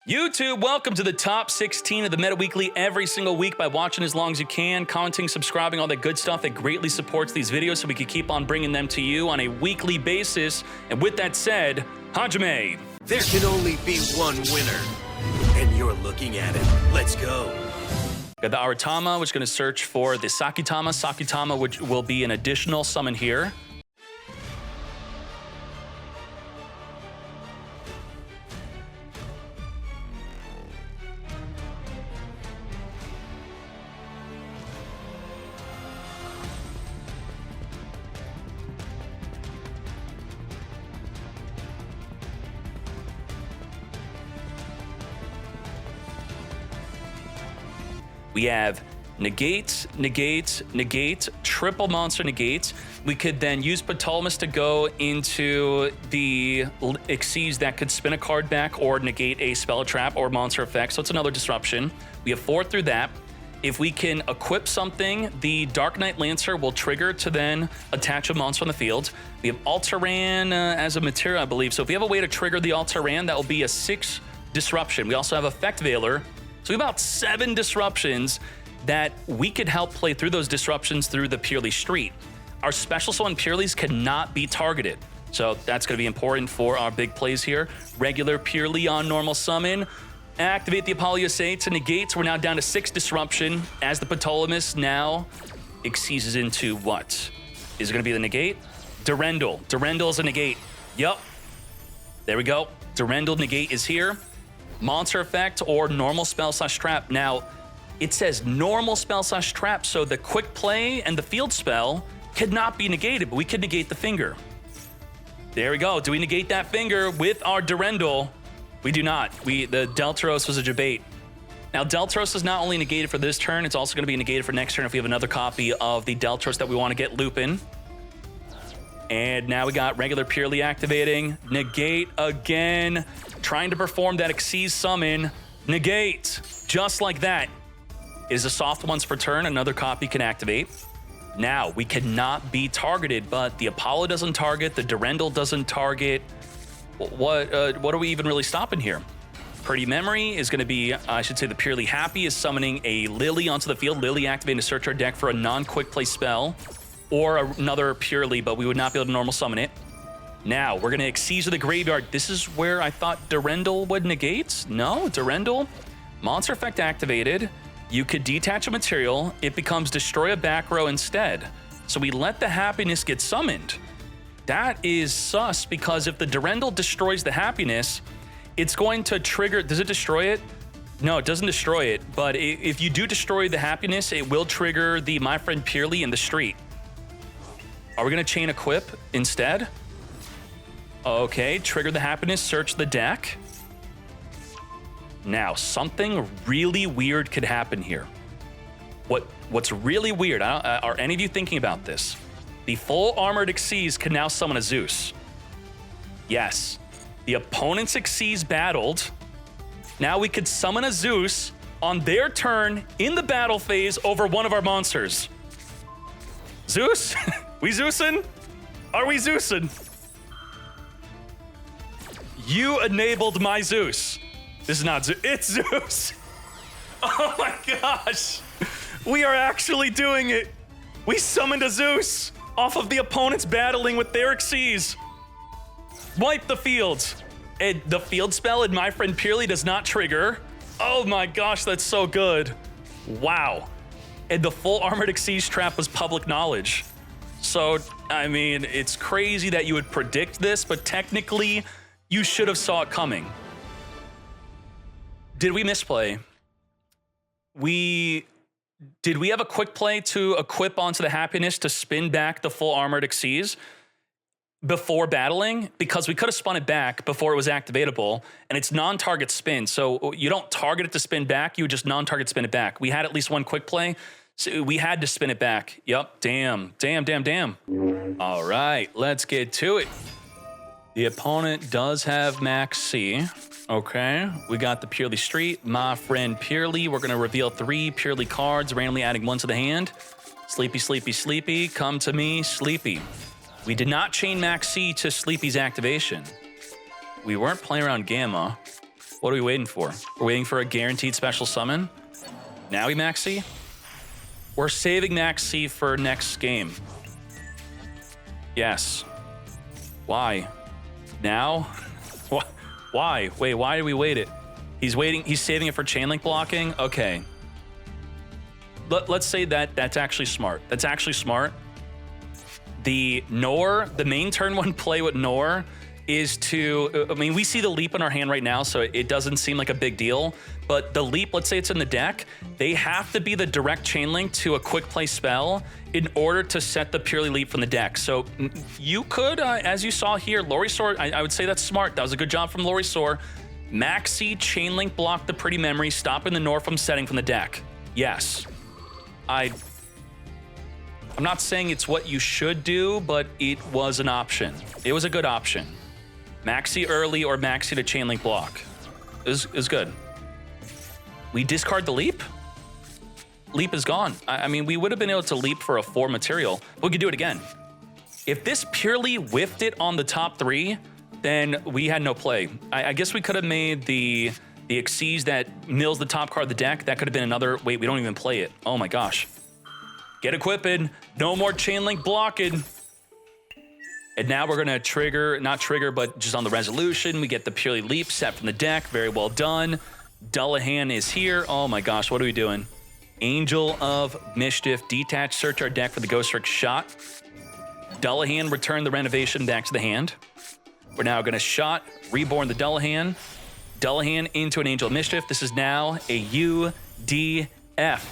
YouTube, welcome to the top 16 of the Meta Weekly every single week by watching as long as you can, commenting, subscribing, all that good stuff that greatly supports these videos so we can keep on bringing them to you on a weekly basis. And with that said, Hajime. There can only be one winner, and you're looking at it. Let's go. Got the Aratama, which is going to search for the Sakitama. Sakitama, which will be an additional summon here. We have negate, negate, negate, triple monster negates. We could then use Ptolemy to go into the Xyz that could spin a card back or negate a spell trap or monster effect. So it's another disruption. We have 4 through that. If we can equip something, the Dark Knight Lancer will trigger to then attach a monster on the field. We have Alteran as a material, I believe. So if we have a way to trigger the Alteran, that will be a 6 disruption. We also have Effect Veiler. So we have about 7 disruptions that we could help play through those disruptions through the Purrely Street. Our special summon Purrelys cannot be targeted. So that's going to be important for our big plays here. Regular Purrely on normal summon. Activate the Apollo USA to negate. We're now down to 6 disruption as the Ptolemy now exceeds into what? Is it going to be the negate? Durendal. Durendal is a negate. Yup. There we go. Durendal negate is here. Monster effect or normal spell / trap. Now, it says normal spell / trap, so the quick play and the field spell could not be negated, but we could negate the finger. There we go. Do we negate that finger with our Durendal? We do not. The Deltaros was a debate. Now, Deltaros is not only negated for this turn, it's also going to be negated for next turn if we have another copy of the Deltaros that we want to get looping. And now we got regular Purrely activating. Negate again. Trying to perform that Xyz summon. Negate. Just like that. Is a soft once per turn. Another copy can activate. Now, we cannot be targeted, but the Apollo doesn't target. The Durendal doesn't target. What are we even really stopping here? Pretty Memory is going to be, I should say, the Purrely Happy is summoning a Lily onto the field. Lily activating to search our deck for a non-quick play spell. Or another Purrely, but we would not be able to normal summon it. Now, we're going to Xyz to the graveyard. This is where I thought Durendal would negate. No, Durendal. Monster effect activated. You could detach a material. It becomes destroy a back row instead. So we let the happiness get summoned. That is sus, because if the Durendal destroys the happiness, it's going to trigger... Does it destroy it? No, it doesn't destroy it. But if you do destroy the happiness, it will trigger the My Friend Purrely in the street. Are we going to chain equip instead? Okay, trigger the happiness, search the deck. Now, something really weird could happen here. What's really weird, are any of you thinking about this? The full armored Xyz can now summon a Zeus. Yes, the opponent's Xyz battled. Now we could summon a Zeus on their turn in the battle phase over one of our monsters. Zeus? We Zeusing? Are we Zeusing? You enabled my Zeus. This is not Zeus. It's Zeus. Oh my gosh. We are actually doing it. We summoned a Zeus off of the opponents battling with their Xyz. Wipe the field. And the field spell in My Friend Purrely does not trigger. Oh my gosh, that's so good. Wow. And the full armored Xyz trap was public knowledge. So, I mean, it's crazy that you would predict this, but technically, you should have saw it coming. Did we misplay? Did we have a quick play to equip onto the happiness to spin back the full armored Xyz before battling? Because we could have spun it back before it was activatable, and it's non-target spin. So you don't target it to spin back, you would just non-target spin it back. We had at least one quick play. So we had to spin it back. Yup, damn. All right, let's get to it. The opponent does have Max C. Okay, we got the Purrely Street, My Friend Purrely. We're gonna reveal 3 Purrely cards, randomly adding 1 to the hand. Sleepy, Sleepy, Sleepy, come to me, Sleepy. We did not chain Max C to Sleepy's activation. We weren't playing around Gamma. What are we waiting for? We're waiting for a guaranteed special summon. Now we Maxi? We're saving Maxi for next game. Yes. Why? Now? Why? Wait, why did we wait it? He's waiting. He's saving it for chain link blocking? Okay. Let's say that's actually smart. That's actually smart. The main turn one play with Nor is to, I mean, we see the leap in our hand right now, so it doesn't seem like a big deal. But the leap, let's say it's in the deck, they have to be the direct chain link to a quick play spell in order to set the Purrely leap from the deck. So you could, as you saw here, Lorisaur, I would say that's smart. That was a good job from Lorisaur. Maxi chain link blocked the Pretty Memory, stopping the Nor from setting from the deck. Yes. I'm not saying it's what you should do, but it was an option. It was a good option. Maxi early or Maxi to chain link block. It was good. We discard the leap? Leap is gone. I mean, we would have been able to leap for a 4 material. We could do it again. If this purely whiffed it on the top 3, then we had no play. I guess we could have made the Xyz that mills the top card of the deck. That could have been another, wait, we don't even play it. Oh my gosh. Get equipped. No more chain link blocking. And now we're gonna trigger, not trigger, but just on the resolution, we get the Purely leap set from the deck. Very well done. Dullahan is here. Oh my gosh, what are we doing? Angel of Mischief, detach, search our deck for the Ghost Trick shot. Dullahan, return the renovation back to the hand. We're now gonna shot, reborn the Dullahan. Dullahan into an Angel of Mischief. This is now a UDF.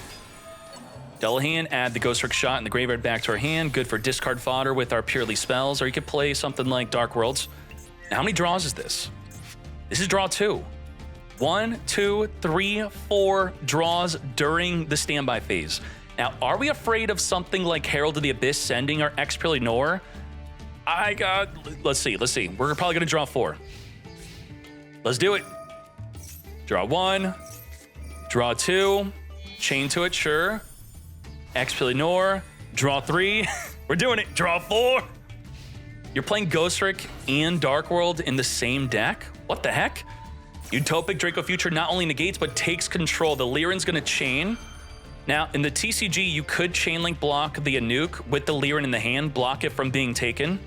Dullahan, add the Ghost Trick shot in the graveyard back to our hand. Good for discard fodder with our Purely spells, or you could play something like Dark Worlds. Now, how many draws is this? This is draw 2. 1, 2, 3, 4 draws during the standby phase. Now, are we afraid of something like Herald of the Abyss sending our Purrely Nor? Let's see. We're probably gonna draw 4. Let's do it. Draw 1, draw 2, chain to it, sure. Purrely Nor, draw 3. We're doing it, draw 4. You're playing Ghost Trick and Dark World in the same deck? What the heck? Utopic Draco Future not only negates, but takes control. The Lyran's gonna chain. Now, in the TCG, you could chain link block the Anuk with the Lyran in the hand, block it from being taken.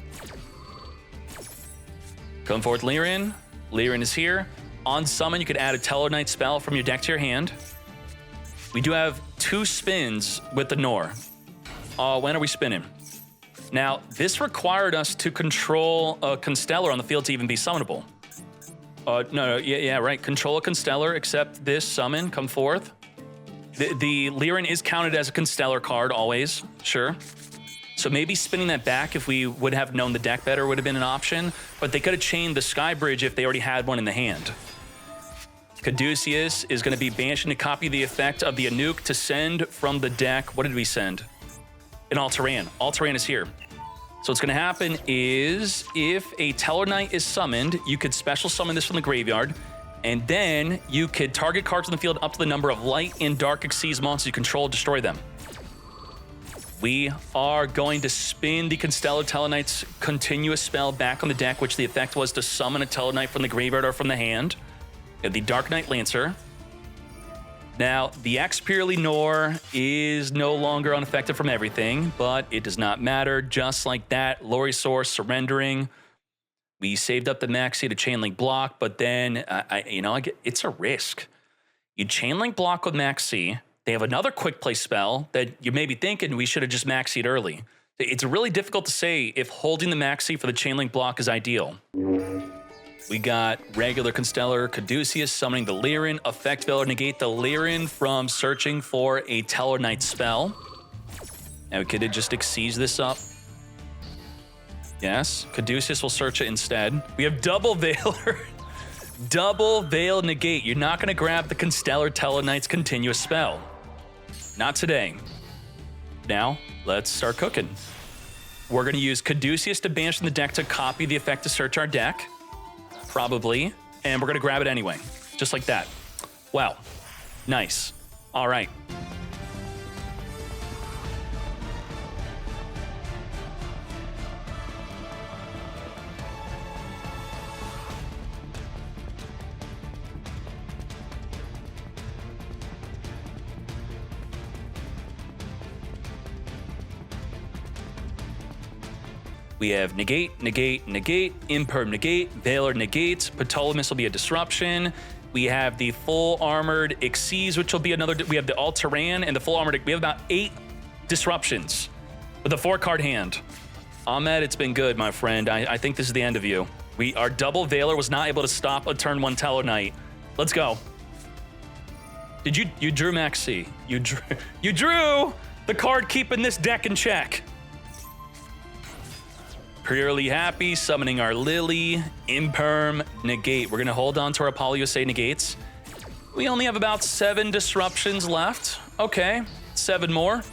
Come forth, Lyran. Lyran is here. On summon, you could add a Tellarknight spell from your deck to your hand. We do have 2 spins with the Nor. When are we spinning? Now, this required us to control a Constellar on the field to even be summonable. Yeah, right. Control a Constellar, except this summon, come forth. The Lyran is counted as a Constellar card always, sure. So maybe spinning that back, if we would have known the deck better, would have been an option, but they could have chained the Sky Bridge if they already had one in the hand. Caduceus is going to be banished to copy the effect of the Anuk to send from the deck. What did we send? An Alteran. Alteran is here. So what's going to happen is if a Tellarknight is summoned, you could special summon this from the graveyard, and then you could target cards on the field up to the number of light and dark Xyz monsters you control, destroy them. We are going to spin the Constellar Tellarknight's continuous spell back on the deck, which the effect was to summon a Tellarknight from the graveyard or from the hand. The Dark Knight Lancer. Now, the Purrely Nor is no longer unaffected from everything, but it does not matter. Just like that, Lorisaur surrendering. We saved up the Maxi to chain link block, but then, it's a risk. You chain link block with Maxi. They have another quick play spell that you may be thinking we should have just Maxied early. It's really difficult to say if holding the Maxi for the chain link block is ideal. We got regular Constellar, Caduceus summoning the Lyran, effect failure negate the Lyran from searching for a Tellarknight spell. Now we could have just Xyz this up. Yes, Caduceus will search it instead. We have Double Veiler. Double Veil negate. You're not gonna grab the Constellar Tellarknight's continuous spell. Not today. Now, let's start cooking. We're gonna use Caduceus to banish from the deck to copy the effect to search our deck. Probably, and we're gonna grab it anyway, just like that. Wow, nice. All right. We have negate, negate, negate, imperm negate, Valor negates, Ptolemy will be a disruption. We have the full armored Xyz, which will be another. We have the all-terrain and the full armored. We have about 8 disruptions with a 4-card hand. Ahmed, it's been good, my friend. I think this is the end of you. Our double Valor was not able to stop a turn 1 Tello Knight. Let's go. Did you drew Max C? You drew the card keeping this deck in check. Purrely happy, summoning our Lily, imperm, negate. We're gonna hold on to our Apollo USA negates. We only have about 7 disruptions left. Okay, 7 more.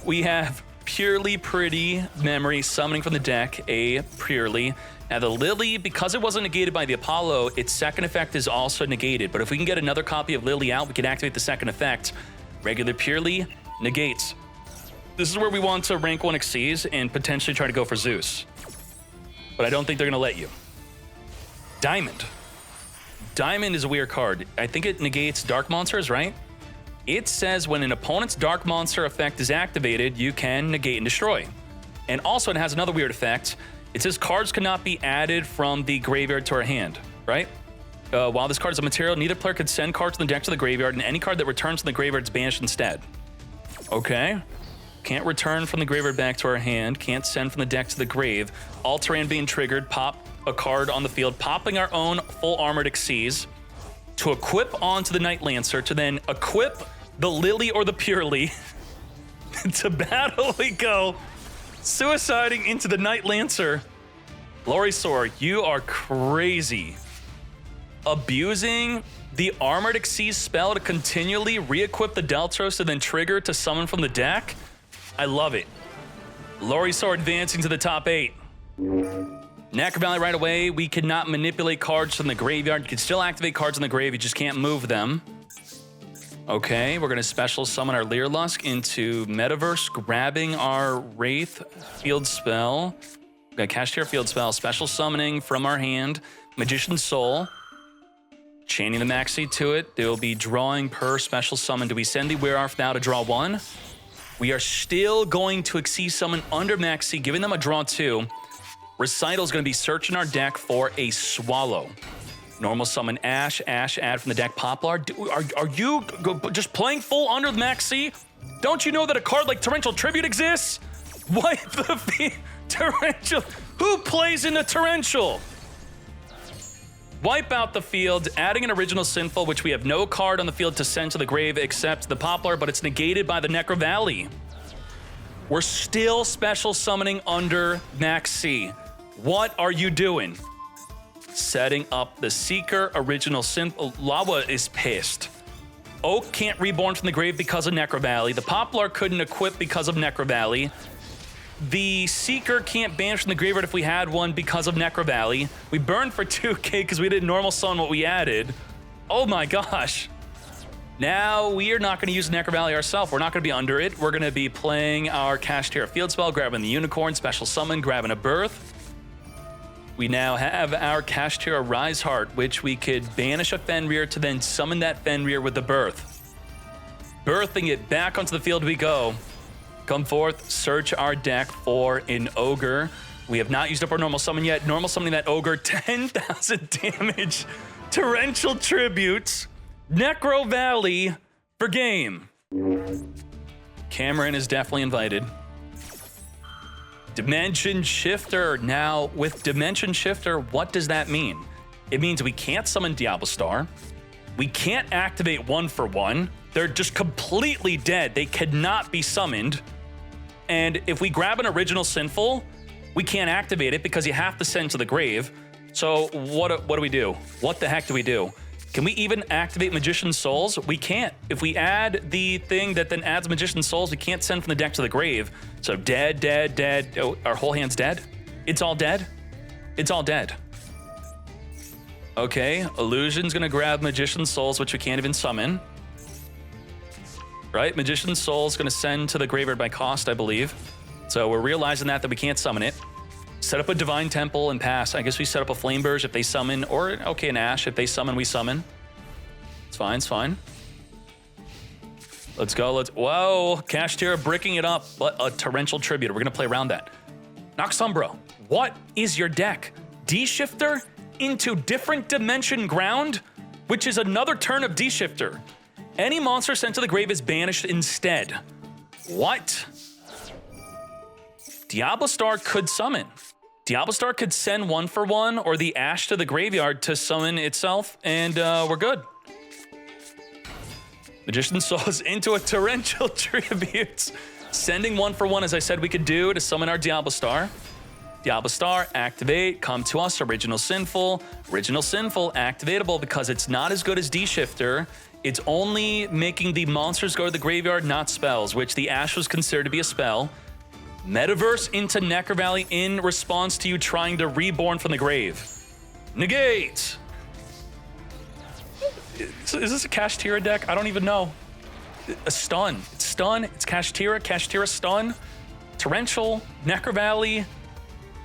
We have Purrely Pretty Memory summoning from the deck a Purrely. Now the Lily, because it wasn't negated by the Apollo, its second effect is also negated. But if we can get another copy of Lily out, we can activate the second effect. Regular Purrely negates. This is where we want to rank 1 Xyz and potentially try to go for Zeus. But I don't think they're gonna let you. Diamond. Diamond is a weird card. I think it negates Dark Monsters, right? It says when an opponent's Dark Monster effect is activated, you can negate and destroy. And also it has another weird effect. It says cards cannot be added from the graveyard to our hand, right? While this card is a material, neither player could send cards from the deck to the graveyard, and any card that returns from the graveyard is banished instead. Okay. Can't return from the graveyard back to our hand, can't send from the deck to the grave. All-terrain being triggered, pop a card on the field, popping our own full armored Xyz to equip onto the Night Lancer, to then equip the Lily or the Purrely. To battle we go, suiciding into the Night Lancer. Lorisor, you are crazy. Abusing the Armored Xyz spell to continually re-equip the Deltros and then trigger to summon from the deck? I love it. Lorisor advancing to the top 8. Necro Valley right away. We cannot manipulate cards from the graveyard. You can still activate cards in the grave, you just can't move them. Okay, we're gonna special summon our Leerlusk into Metaverse, grabbing our Wraith field spell. We got Kashtira field spell, special summoning from our hand, Magician's Soul, chaining the Maxi to it. They will be drawing per special summon. Do we send the Werewolf now to draw 1? We are still going to Xyz summon under Maxi, giving them a draw 2. Recital is going to be searching our deck for a Swallow. Normal summon Ash, Ash add from the deck Poplar. Are you just playing full under the Maxi? Don't you know that a card like Torrential Tribute exists? Wipe the Torrential. Who plays in the Torrential? Wipe out the field, adding an original Sinful, which we have no card on the field to send to the grave except the Poplar, but it's negated by the Necro Valley. We're still special summoning under Maxi. What are you doing? Setting up the Seeker original Sinful. Lawa is pissed. Oak can't reborn from the grave because of Necro Valley. The Poplar couldn't equip because of Necro Valley. The Seeker can't banish from the graveyard if we had one because of Necro Valley. We burned for 2k because we didn't normal summon what we added. Oh my gosh. Now we are not going to use Necro Valley ourselves. We're not going to be under it. We're going to be playing our Kashtira field spell, grabbing the Unicorn, special summon, grabbing a Birth. We now have our Kashtira Rise Heart, which we could banish a Fenrir to then summon that Fenrir with the Birth. Birthing it back onto the field we go. Come forth, search our deck for an Ogre. We have not used up our normal summon yet. Normal summoning that Ogre, 10,000 damage. Torrential Tributes, Necro Valley for game. Cameron is definitely invited. Dimension Shifter. Now, with Dimension Shifter, what does that mean? It means we can't summon Diablo Star. We can't activate 1-for-1. They're just completely dead. They cannot be summoned. And if we grab an original Sinful, we can't activate it because you have to send to the grave. So what do we do? What the heck do we do? Can we even activate Magician's Souls? We can't. If we add the thing that then adds Magician's Souls, we can't send from the deck to the grave. So dead, dead, dead. Oh, our whole hand's dead? It's all dead? It's all dead. Okay, Illusion's gonna grab Magician's Souls, which we can't even summon. Right, Magician's Soul's gonna send to the graveyard by cost, I believe. So we're realizing that we can't summon it. Set up a Divine Temple and pass. I guess we set up a Flame Burge if they summon, or okay, an Ash. If they summon, we summon. It's fine, it's fine. Let's go, whoa, Kashtira bricking it up. What a Torrential Tribute. We're gonna play around that. Noxumbra, what is your deck? D-Shifter into Different Dimension Ground, which is another turn of D-Shifter. Any monster sent to the grave is banished instead. What? Diablo Star could summon. Diablo Star could send 1-for-1 or the Ash to the graveyard to summon itself, and we're good. Magician's Soul is into a Torrential Tribute. Sending 1-for-1, as I said we could do to summon our Diablo Star. Diablo Star, activate, come to us, Original Sinful. Original Sinful, activatable because it's not as good as D-Shifter. It's only making the monsters go to the graveyard, not spells, which the Ash was considered to be a spell. Metaverse into Necro Valley in response to you trying to reborn from the grave. Negate! Is this a Kashtira deck? I don't even know. A stun. It's stun. It's Kashtira. Kashtira stun. Torrential. Necro Valley.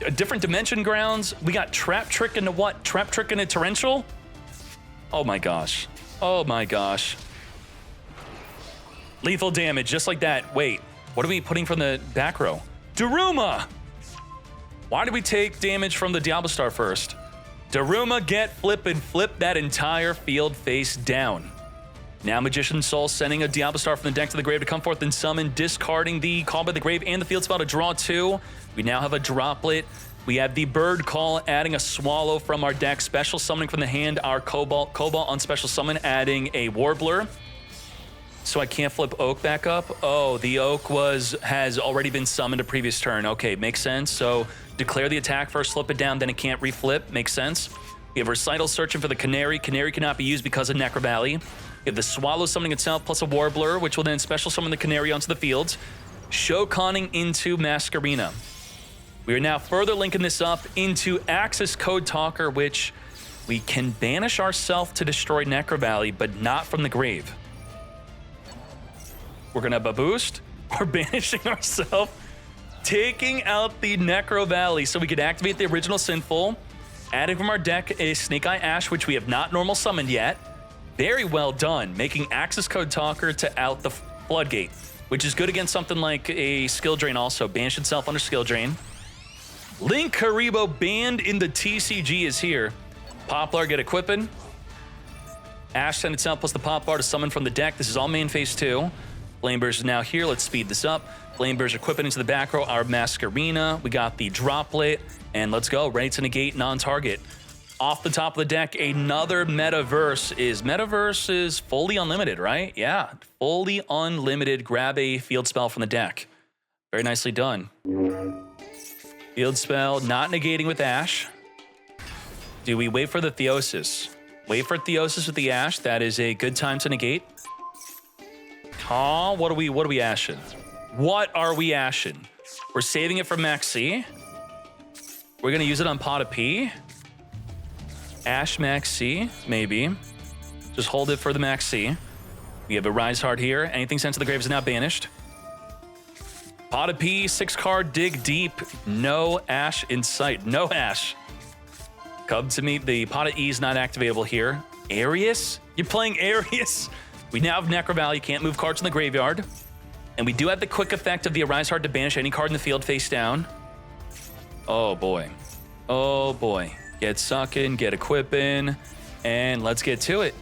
A Different Dimension Grounds. We got Trap Trick into what? Trap Trick into Torrential? Oh my gosh. Oh my gosh. Lethal damage, just like that. Wait, what are we putting from the back row? Daruma! Why did we take damage from the Diablo Star first? Daruma, get flip and flip that entire field face down. Now Magician's Soul sending a Diablo Star from the deck to the grave to come forth and summon, discarding the Call by the Grave and the field spell to draw 2. We now have a Droplet. We have the Bird Call, adding a Swallow from our deck. Special summoning from the hand, our Cobalt. Cobalt on special summon, adding a Warbler. So I can't flip Oak back up. Oh, the Oak has already been summoned a previous turn. Okay, makes sense. So declare the attack first, flip it down, then it can't reflip. Makes sense. We have Recital searching for the Canary. Canary cannot be used because of Necro Valley. We have the Swallow summoning itself plus a Warbler, which will then special summon the Canary onto the field. Shoconning into Masquerena. We are now further linking this up into Axis Code Talker, which we can banish ourselves to destroy Necro Valley, but not from the grave. We're gonna have a boost. We're banishing ourselves, taking out the Necro Valley so we could activate the Original Sinful, adding from our deck a Snake Eye Ash, which we have not normal summoned yet. Very well done, making Axis Code Talker to out the Floodgate, which is good against something like a Skill Drain also. Banish itself under Skill Drain. Link Haribo banned in the TCG is here. Poplar get equipping. Ash send itself plus the Poplar to summon from the deck. This is all main phase 2. Flameburst is now here. Let's speed this up. Flameburst equipping into the back row. Our Masquerena. We got the Droplet. And let's go. Ready to negate non-target. Off the top of the deck, another Metaverse is fully unlimited, right? Yeah, fully unlimited. Grab a field spell from the deck. Very nicely done. Field spell, not negating with Ash. Do we wait for the Theosis? Wait for Theosis with the Ash. That is a good time to negate. What are we ashing? What are we ashing? We're saving it for Max C. We're gonna use it on Pot of P. Ash Max C, maybe. Just hold it for the Max C. We have a Rise Heart here. Anything sent to the grave is now banished. Pot of P, 6-card, dig deep. No Ash in sight. No Ash. Come to me. The Pot of E is not activatable here. Arius? You're playing Arius? We now have Necro Valley. Can't move cards in the graveyard. And we do have the quick effect of the Arise Heart to banish any card in the field face down. Oh, boy. Oh, boy. Get sucking, get equipping, and let's get to it.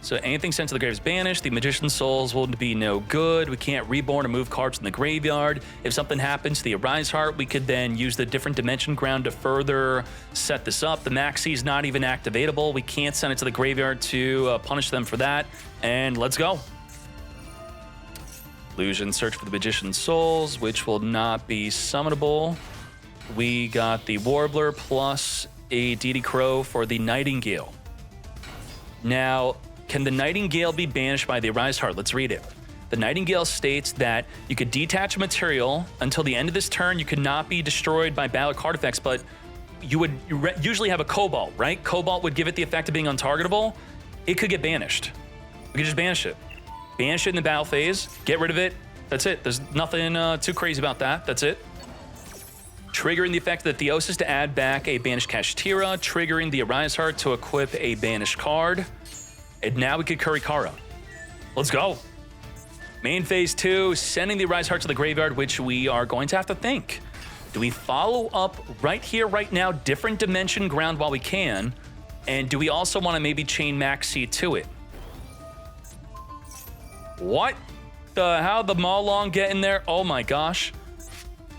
So anything sent to the grave is banished. The Magician's Souls will be no good. We can't reborn or move cards in the graveyard. If something happens to the Arise Heart, we could then use the Different Dimension Ground to further set this up. The Maxi is not even activatable. We can't send it to the graveyard to punish them for that. And let's go. Illusion, search for the Magician's Souls, which will not be summonable. We got the Warbler plus a Deity Crow for the Nightingale. Now, can the Nightingale be banished by the Arise Heart? Let's read it. The Nightingale states that you could detach a material until the end of this turn. You could not be destroyed by battle card effects, but you would usually have a Cobalt, right? Cobalt would give it the effect of being untargetable. It could get banished. We could just banish it. Banish it in the battle phase. Get rid of it. That's it. There's nothing too crazy about that. That's it. Triggering the effect of the Theosis to add back a banished Kashtira, triggering the Arise Heart to equip a banished card. And now we could Kurikara. Let's go. Main phase 2, sending the Arise Heart to the graveyard, which we are going to have to think. Do we follow up right here, right now, different dimension ground while we can? And do we also want to maybe chain Maxi to it? What? How'd the Maulong get in there? Oh my gosh.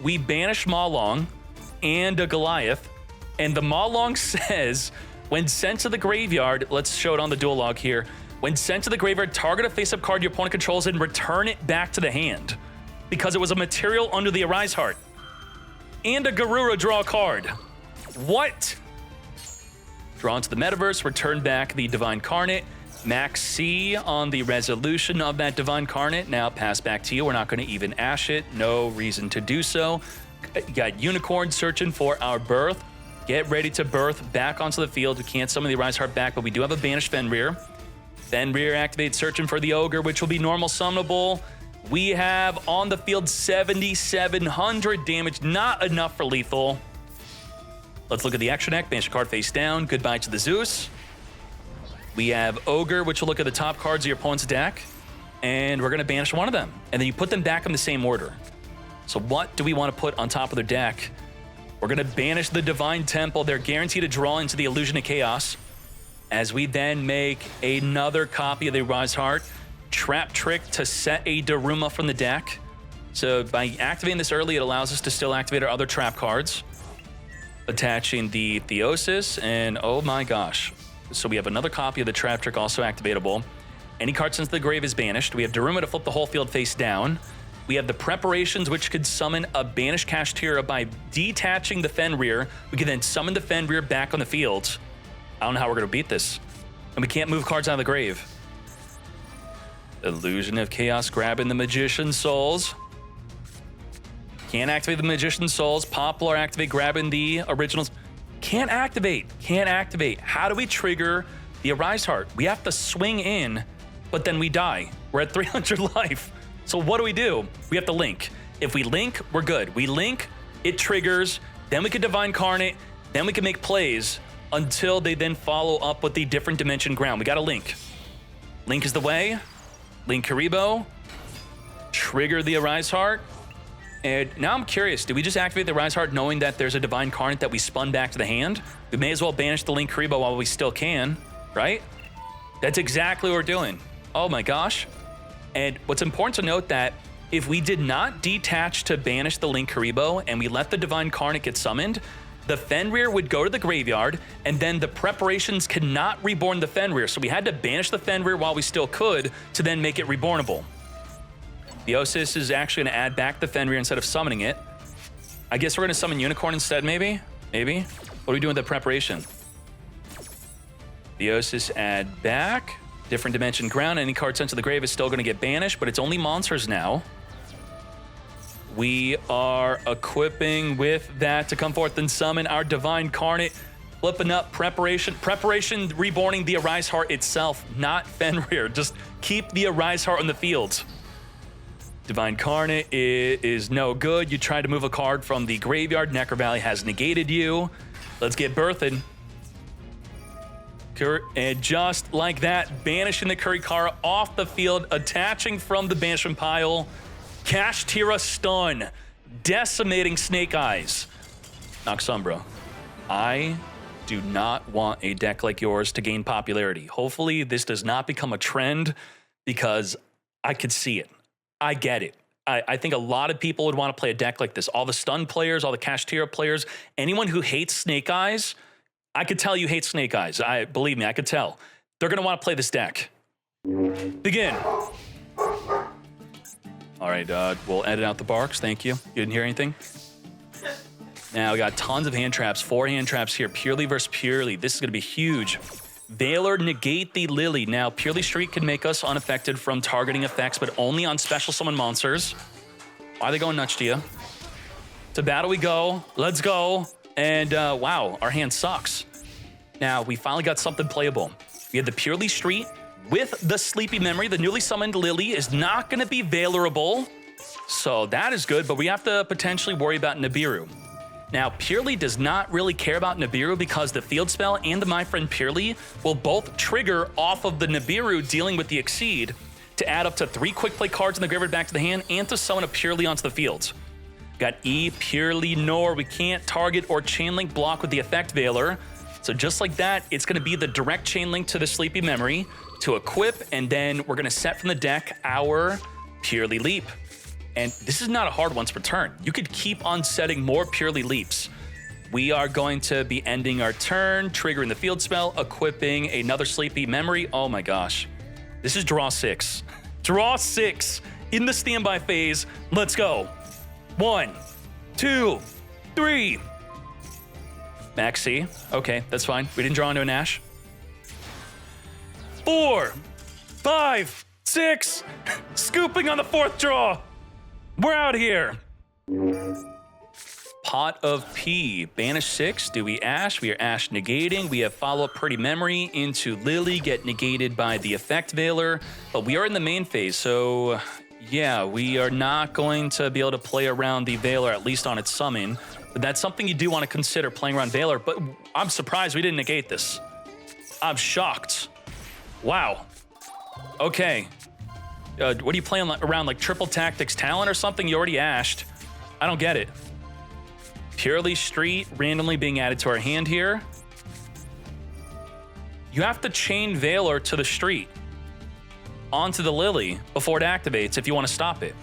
We banish Maulong and a Goliath. And the Maulong says, when sent to the graveyard, let's show it on the duel log here. When sent to the graveyard, target a face-up card your opponent controls and return it back to the hand. Because it was a material under the Arise Heart. And a Garura draw a card. What? Draw into the Metaverse, return back the Divine Carnate. Max C on the resolution of that Divine Carnate. Now pass back to you. We're not going to even ash it. No reason to do so. You got Unicorn searching for our birth. Get ready to birth back onto the field. We can't summon the Arise Heart back, but we do have a banished Fenrir. Fenrir activates searching for the Ogre, which will be normal summonable. We have on the field 7,700 damage. Not enough for lethal. Let's look at the extra deck. Banish a card face down. Goodbye to the Zeus. We have Ogre, which will look at the top cards of your opponent's deck. And we're going to banish one of them. And then you put them back in the same order. So what do we want to put on top of their deck? We're going to banish the Divine Temple. They're guaranteed to draw into the Illusion of Chaos. As we then make another copy of the Rise Heart. Trap Trick to set a Daruma from the deck. So by activating this early, it allows us to still activate our other trap cards. Attaching the Theosis, and oh my gosh. So we have another copy of the Trap Trick also activatable. Any card sent to the grave is banished. We have Daruma to flip the whole field face down. We have the Preparations, which could summon a banished Kashtira by detaching the Fenrir. We can then summon the Fenrir back on the field. I don't know how we're going to beat this. And we can't move cards out of the grave. Illusion of Chaos grabbing the Magician's Souls. Can't activate the Magician's Souls. Poplar activate grabbing the originals. Can't activate. Can't activate. How do we trigger the Arise Heart? We have to swing in, but then we die. We're at 300 life. So what do? We have to link. If we link, we're good. We link, it triggers, then we can Divine Carnate, then we can make plays until they then follow up with the different dimension ground. We got to link. Link is the way. Link Karibo. Trigger the Arise Heart. And now I'm curious, do we just activate the Rise Heart knowing that there's a Divine Carnate that we spun back to the hand? We may as well banish the Link Karibo while we still can, right? That's exactly what we're doing. Oh my gosh. And what's important to note that if we did not detach to banish the Link Karibo and we let the Divine Carnate get summoned, the Fenrir would go to the graveyard and then the Preparations cannot reborn the Fenrir. So we had to banish the Fenrir while we still could to then make it rebornable. Theosis is actually going to add back the Fenrir instead of summoning it. I guess we're going to summon Unicorn instead, maybe? Maybe? What are we doing with the Preparation? Theosis add back. Different dimension ground. Any card sent to the grave is still going to get banished, but it's only monsters now. We are equipping with that to come forth and summon our Divine Carnate. Flipping up Preparation. Preparation reborning the Arise Heart itself, not Fenrir. Just keep the Arise Heart on the field. Divine Carnate is no good. You tried to move a card from the graveyard. Necro Valley has negated you. Let's get birthing. And just like that, banishing the Kurikara off the field, attaching from the banishment pile. Kashtira stun, decimating Snake Eyes. Noxumbra, I do not want a deck like yours to gain popularity. Hopefully this does not become a trend because I could see it. I get it. I think a lot of people would want to play a deck like this. All the stun players, all the Kashtira players, anyone who hates Snake Eyes, I could tell you hate Snake Eyes. Believe me, I could tell. They're going to want to play this deck. Begin. All right, we'll edit out the barks. Thank you. You didn't hear anything? Now we got tons of hand traps. 4 hand traps here. Purrely versus Purrely. This is going to be huge. Valor, negate the Lily. Now, Purrely Street can make us unaffected from targeting effects, but only on special summon monsters. Why are they going nuts to you? To battle we go. Let's go. And wow, our hand sucks. Now, we finally got something playable. We have the Purrely Street with the Sleepy Memory. The newly summoned Lily is not going to be Valorable. So that is good, but we have to potentially worry about Nibiru. Now, Purrely does not really care about Nibiru because the Field Spell and the My Friend Purrely will both trigger off of the Nibiru dealing with the Exceed to add up to 3 quick play cards in the graveyard back to the hand and to summon a Purrely onto the field. Got E, Purrely, Nor. We can't target or chain link block with the effect Veiler. So just like that, it's going to be the direct chain link to the Sleepy Memory to equip, and then we're going to set from the deck our Purrely Leap. And this is not a hard once per turn. You could keep on setting more Purrely Leaps. We are going to be ending our turn, triggering the field spell, equipping another Sleepy Memory. Oh my gosh. This is draw 6. Draw 6 in the standby phase. Let's go. 1, 2, 3. Maxi. Okay, that's fine. We didn't draw into an Ash. 4, 5, 6. Scooping on the 4th draw. We're out here. Pot of P. Banish 6. Do we Ash? We are Ash negating. We have follow-up Pretty Memory into Lily. Get negated by the effect Veiler. But we are in the main phase, so yeah, we are not going to be able to play around the Veiler, at least on its summon. But that's something you do want to consider, playing around Veiler. But I'm surprised we didn't negate this. I'm shocked. Wow. Okay. What are you playing around, like Triple Tactics Talent or something? You already ashed. I don't get it. Purrely Street randomly being added to our hand here. You have to chain Veiler to the Street onto the Lily before it activates if you want to stop it.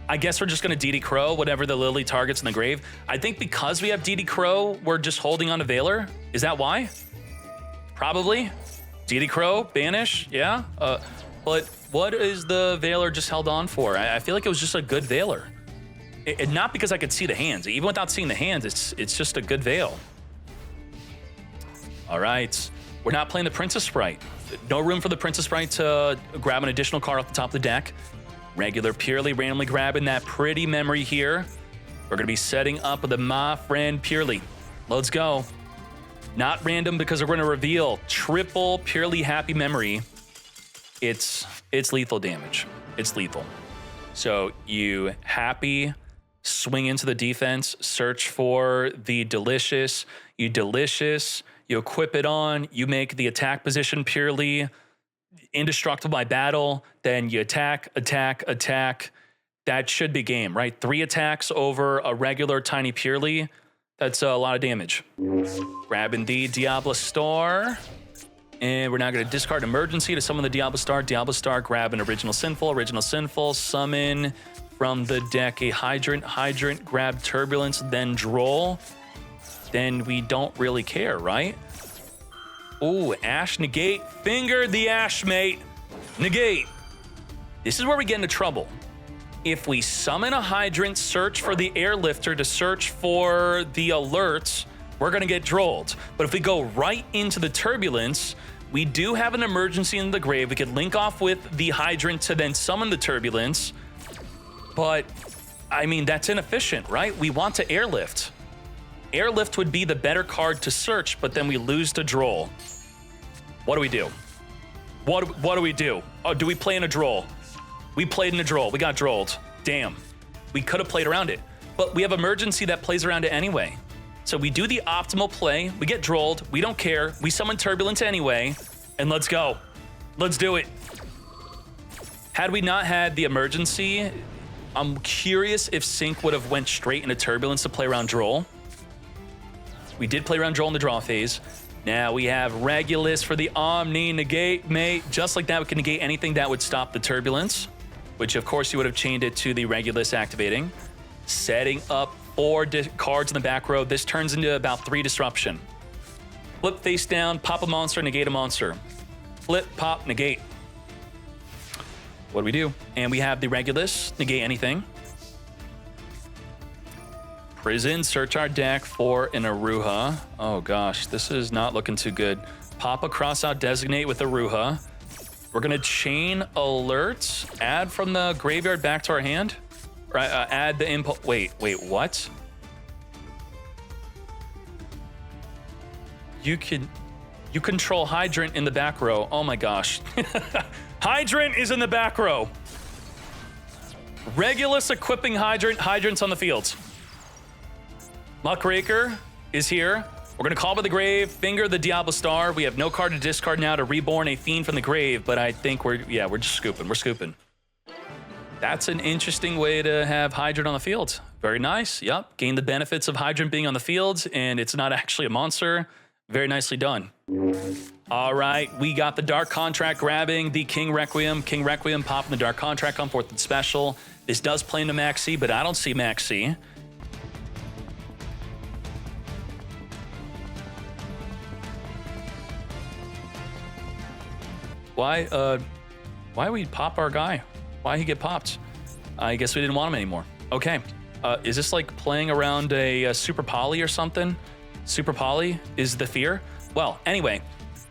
I guess we're just going to DD Crow whatever the Lily targets in the grave. I think because we have DD Crow, we're just holding on to Veiler. Is that why? Probably. DD Crow, banish, yeah. But what is the Veiler just held on for? I feel like it was just a good Veiler. Not because I could see the hands. Even without seeing the hands, it's just a good Veil. All right. We're not playing the Princess Sprite. No room for the Princess Sprite to grab an additional card off the top of the deck. Regular Purrely randomly grabbing that Pretty Memory here. We're going to be setting up with my friend Purrely. Let's go. Not random because we're going to reveal triple Purrely Happy Memory. It's lethal damage. It's lethal. So you happy, swing into the defense, search for the delicious, you equip it on, you make the attack position Purrely indestructible by battle, then you attack. That should be game, right? 3 attacks over a regular tiny Purrely. That's a lot of damage. Grabbing the Diablo Star. And we're now going to discard Emergency to summon the Diablo Star. Diablo Star, grab an Original Sinful, summon from the deck a Hydrant, grab Turbulence, then Droll. Then we don't really care, right? Ooh, Ash negate, finger the Ash, mate. Negate. This is where we get into trouble. If we summon a Hydrant, search for the Airlifter to search for the alerts, we're gonna get drolled. But if we go right into the Turbulence, we do have an Emergency in the grave. We could link off with the Hydrant to then summon the Turbulence. But, I mean, that's inefficient, right? We want to Airlift. Airlift would be the better card to search, but then we lose to Droll. What do we do? What do we do? Oh, do we play in a Droll? We played in a Droll. We got Drolled. Damn. We could have played around it. But we have Emergency that plays around it anyway. So we do the optimal play. We get Drolled. We don't care. We summon Turbulence anyway. And let's go. Let's do it. Had we not had the Emergency, I'm curious if Sync would have went straight into Turbulence to play around Droll. We did play around Droll in the draw phase. Now we have Regulus for the Omni negate, mate. Just like that, we can negate anything that would stop the Turbulence, which of course you would have chained it to the Regulus activating. Setting up 4 cards in the back row. This turns into about 3 disruption. Flip face down, pop a monster, negate a monster. Flip, pop, negate. What do we do? And we have the Regulus, negate anything. Prison, search our deck for an Aruha. Oh gosh, this is not looking too good. Pop a cross out, designate with Aruha. We're gonna chain alerts, add from the graveyard back to our hand. Right, add the impulse. Wait, what? You control Hydrant in the back row. Oh my gosh. Hydrant is in the back row. Regulus equipping Hydrant's on the field. Muckraker is here. We're gonna call by the grave, finger the Diablo Star. We have no card to discard now to reborn a Fiend from the grave, but I think we're just scooping. We're scooping. That's an interesting way to have Hydrant on the field. Very nice. Yep. Gain the benefits of Hydrant being on the field, and it's not actually a monster. Very nicely done. All right, we got the Dark Contract grabbing the King Requiem. King Requiem popping the Dark Contract on 4th and special. This does play into Max C, but I don't see Max C. Why we pop our guy? Why he get popped? I guess we didn't want him anymore. Okay, is this like playing around a Super Poly or something? Super Poly is the fear? Well, anyway,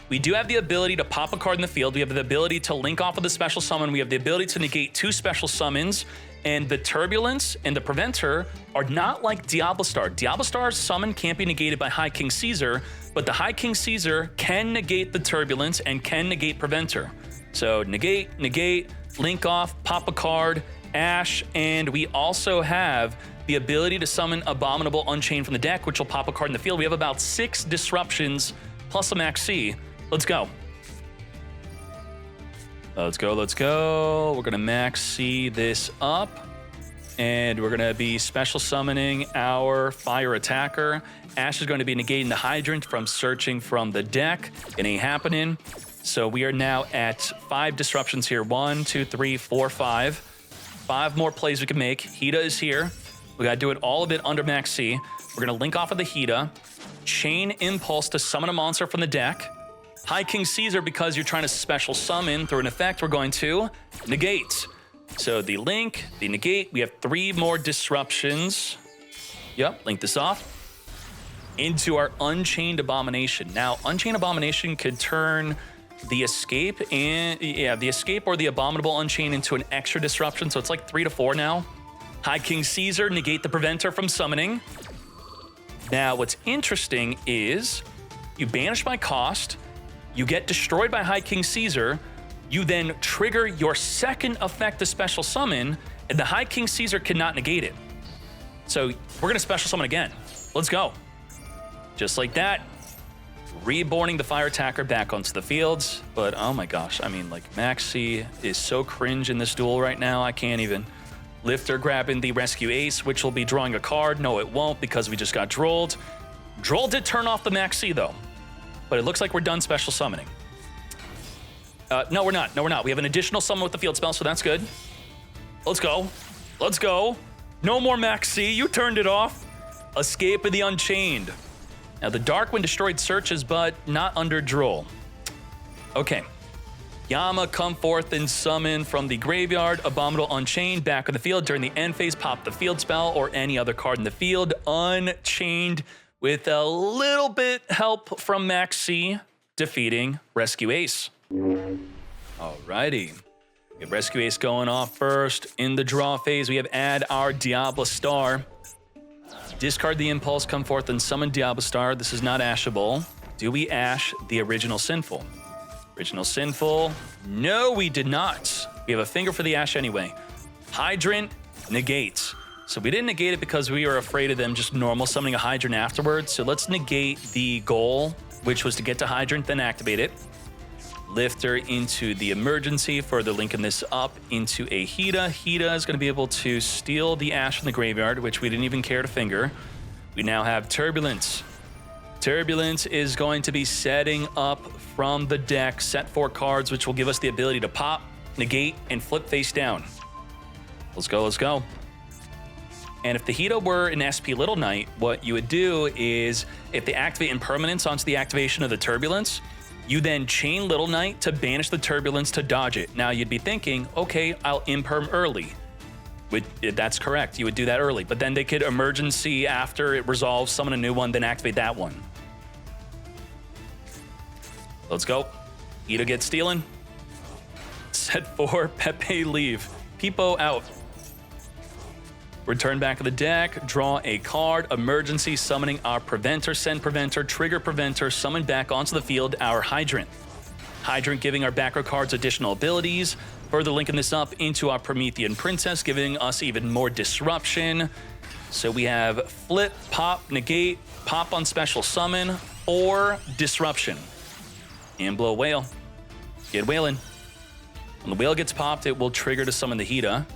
we do have the ability to pop a card in the field. We have the ability to link off with a special summon. We have the ability to negate 2 special summons. And the Turbulence and the Preventer are not like Diablo Star. Diablo Star's summon can't be negated by High King Caesar, but the High King Caesar can negate the Turbulence and can negate Preventer. So negate, link off, pop a card, Ash, and we also have the ability to summon Abominable Unchained from the deck, which will pop a card in the field. We have about 6 disruptions plus a Max C. Let's go. Let's go. We're gonna Max C this up, and we're gonna be special summoning our Fire Attacker. Ash is going to be negating the Hydrant from searching from the deck. It ain't happening. So we are now at 5 disruptions here. 1, 2, 3, 4, 5. 5 more plays we can make. Hida is here. We gotta do it all of it under Max C. We're gonna link off of the Hida, Chain Impulse to summon a monster from the deck. High King Caesar, because you're trying to special summon through an effect, we're going to negate. So the link, the negate, we have 3 more disruptions. Yep, link this off into our Unchained Abomination. Now, Unchained Abomination could turn the escape and the escape or the Abominable Unchained into an extra disruption. So it's like 3 to 4 now. High King Caesar, negate the Preventer from summoning. Now, what's interesting is you banish by cost, you get destroyed by High King Caesar, you then trigger your second effect to special summon, and the High King Caesar cannot negate it. So we're gonna special summon again. Let's go. Just like that, reborning the Fire Attacker back onto the fields. But oh my gosh, I mean, like Max C is so cringe in this duel right now, I can't even. Lifter grabbing the Rescue Ace, which will be drawing a card. No, it won't, because we just got drolled. Droll did turn off the Max C though, but it looks like we're done special summoning. No, we're not. We have an additional summon with the field spell, so that's good. Let's go. No more Max C, you turned it off. Escape of the Unchained. Now the Darkwind destroyed searches, but not under Droll. Okay. Yama, come forth and summon from the graveyard. Abominable Unchained back on the field. During the end phase, pop the field spell or any other card in the field. Unchained with a little bit help from Max C, defeating Rescue Ace. Alrighty. We have Rescue Ace going off first. In the draw phase, we have add our Diablo Star. Discard the Impulse, come forth and summon Diablo Star. This is not ashable. Do we ash the Original Sinful? Original Sinful. No, we did not. We have a finger for the ash anyway. Hydrant, negate. So we didn't negate it because we were afraid of them just normal summoning a Hydrant afterwards. So let's negate the goal, which was to get to Hydrant, then activate it. Lifter into the emergency, further linking this up into a Hida. Hida is going to be able to steal the ash from the graveyard, which we didn't even care to finger. We now have Turbulence. Turbulence is going to be setting up from the deck, set 4 cards, which will give us the ability to pop, negate, and flip face down. Let's go. And if the Hida were an SP Little Knight, what you would do is, if they activate impermanence onto the activation of the Turbulence, you then chain Little Knight to banish the Turbulence to dodge it. Now you'd be thinking, okay, I'll imperm early. That's correct, you would do that early, but then they could emergency after it resolves, summon a new one, then activate that one. Let's go. Hida gets stealing. Set 4, Pepe leave. Peepo out. Return back to the deck, draw a card, emergency, summoning our Preventer, send Preventer, trigger Preventer, summon back onto the field our Hydrant. Hydrant giving our back row cards additional abilities, further linking this up into our Promethean Princess, giving us even more disruption. So we have flip, pop, negate, pop on special summon, or disruption. And blow whale. Get whaling. When the whale gets popped, it will trigger to summon the Hida.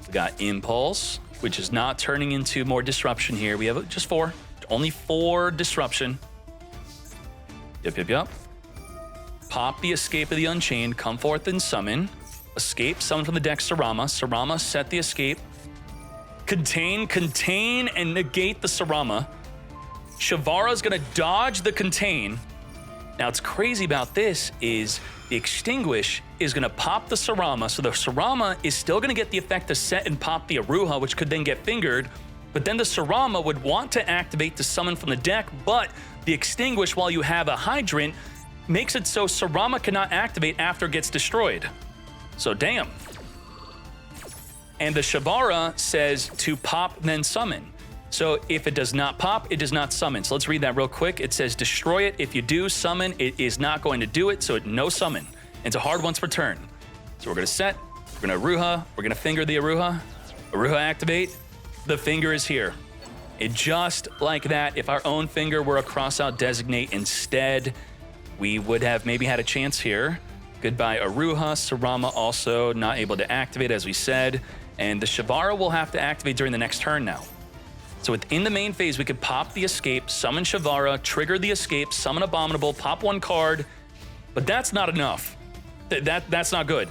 We got Impulse, which is not turning into more disruption here. We have just 4. Only 4 disruption. Yep. Pop the Escape of the Unchained. Come forth and summon. Escape, summon from the deck Sarama. Sarama, set the Escape. Contain, and negate the Sarama. Shavara's gonna dodge the Contain. Now, what's crazy about this is the Extinguish is gonna pop the Sarama, so the Sarama is still gonna get the effect to set and pop the Aruha, which could then get fingered, but then the Sarama would want to activate to summon from the deck, but the Extinguish, while you have a Hydrant, makes it so Sarama cannot activate after it gets destroyed. So damn. And the Shavara says to pop, then summon. So if it does not pop, it does not summon. So let's read that real quick. It says destroy it. If you do summon, it is not going to do it, so no summon. It's a hard once per turn. So we're gonna set, we're gonna Aruha, we're gonna finger the Aruha. Aruha activate, the finger is here. It just like that, if our own finger were a cross-out designate instead, we would have maybe had a chance here. Goodbye Aruha, Sarama also not able to activate as we said, and the Shavara will have to activate during the next turn now. So within the main phase, we could pop the Escape, summon Shavara, trigger the Escape, summon Abominable, pop 1 card, but that's not enough. That's not good.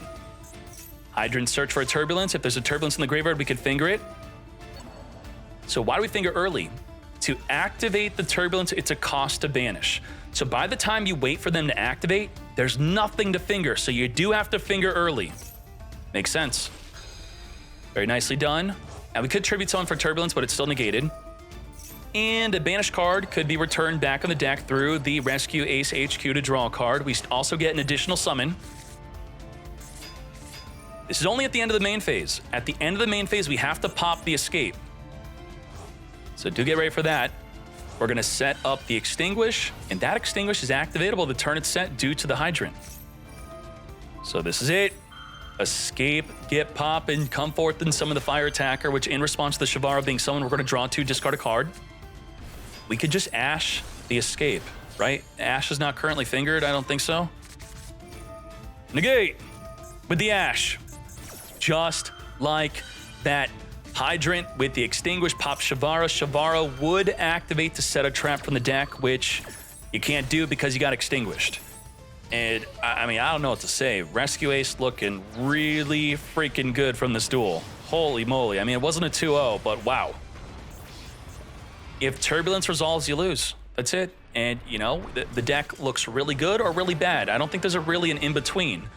Hydrant, search for a Turbulence. If there's a Turbulence in the graveyard, we could finger it. So why do we finger early? To activate the Turbulence, it's a cost to banish. So by the time you wait for them to activate, there's nothing to finger, so you do have to finger early. Makes sense. Very nicely done. Now we could tribute someone for Turbulence, but it's still negated. And a banished card could be returned back on the deck through the Rescue Ace HQ to draw a card. We also get an additional summon. This is only at the end of the main phase. At the end of the main phase, we have to pop the Escape. So do get ready for that. We're gonna set up the Extinguish, and that Extinguish is activatable the turn it's set due to the Hydrant. So this is it. Escape, get pop, and come forth and summon the Fire Attacker, which in response to the Shavara being summoned, we're gonna draw 2, discard a card. We could just Ash the Escape, right? Ash is not currently fingered, I don't think so. Negate with the Ash. Just like that. Hydrant with the Extinguish, pop Shavara. Shavara would activate to set a trap from the deck, which you can't do because you got extinguished. And I mean, I don't know what to say. Rescue Ace looking really freaking good from this duel. Holy moly. I mean, it wasn't a 2-0, but wow. If Turbulence resolves, you lose. That's it. And, you know, the deck looks really good or really bad. I don't think there's really an in-between.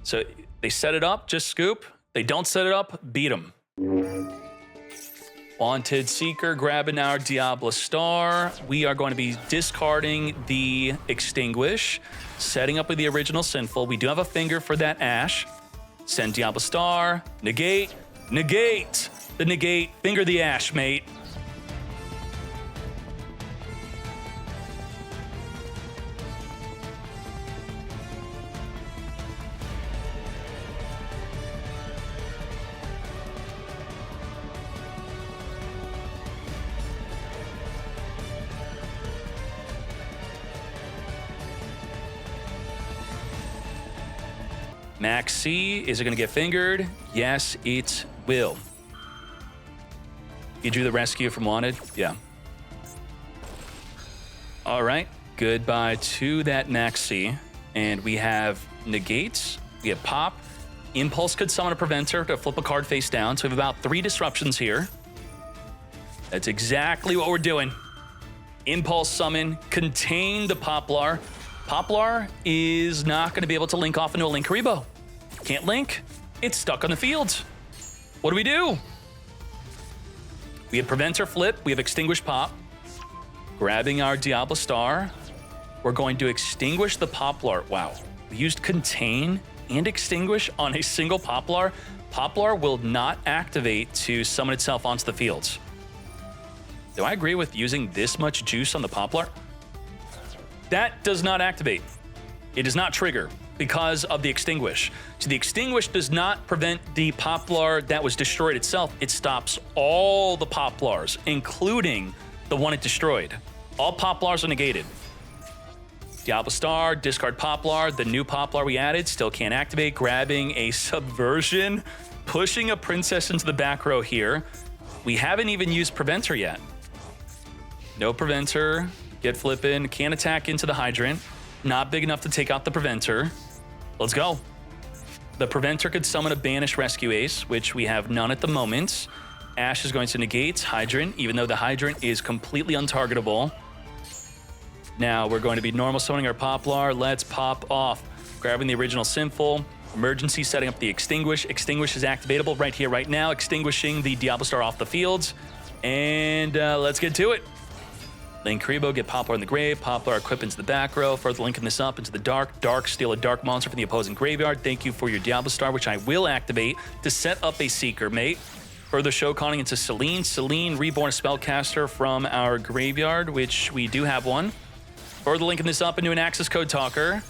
So they set it up, just scoop. They don't set it up, beat them. Wanted Seeker, grabbing our Diablo Star. We are going to be discarding the Extinguish, setting up with the original Sinful. We do have a finger for that Ash. Send Diablo Star, negate, negate. The negate, finger the Ash, mate. Max C, is it going to get fingered? Yes, it will. You drew the rescue from Wanted? Yeah. All right, goodbye to that Max C. And we have negates, we have pop. Impulse could summon a preventer to flip a card face down. So we have about 3 disruptions here. That's exactly what we're doing. Impulse summon, contain the Poplar. Poplar is not going to be able to link off into a Linkaribo. Can't link. It's stuck on the field. What do? We have Preventer flip. We have Extinguish pop. Grabbing our Diablo Star. We're going to extinguish the Poplar. Wow. We used Contain and Extinguish on a single Poplar. Poplar will not activate to summon itself onto the field. Do I agree with using this much juice on the Poplar? That does not activate. It does not trigger because of the Extinguish. So the Extinguish does not prevent the Poplar that was destroyed itself. It stops all the Poplars, including the one it destroyed. All Poplars are negated. Diablo Star, discard Poplar. The new Poplar we added still can't activate. Grabbing a Subversion, pushing a Princess into the back row here. We haven't even used Preventer yet. No Preventer. Get flipping. Can't attack into the Hydrant. Not big enough to take out the Preventer. Let's go. The Preventer could summon a Banish Rescue Ace, which we have none at the moment. Ash is going to negate Hydrant, even though the Hydrant is completely untargetable. Now we're going to be normal summoning our Poplar. Let's pop off. Grabbing the original Sinful. Emergency setting up the Extinguish. Extinguish is activatable right here, right now. Extinguishing the Diablo Star off the field. And let's get to it. Link Karibo, get Poplar in the grave. Poplar equip into the back row. Further linking this up into the dark. Dark, steal a dark monster from the opposing graveyard. Thank you for your Diablo Star, which I will activate to set up a Seeker Mate. Further Shoconning into Selene. Selene, reborn spellcaster from our graveyard, which we do have one. Further linking this up into an access code talker.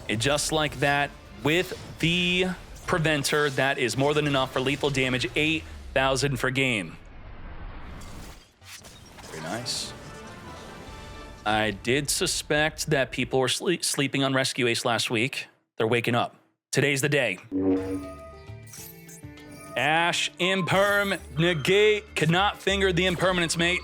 And just like that, with the Preventer, that is more than enough for lethal damage. 8,000 for game. Very nice. I did suspect that people were sleeping on Rescue Ace last week. They're waking up. Today's the day. Ash, Imperm, negate, cannot finger the Impermanence, mate.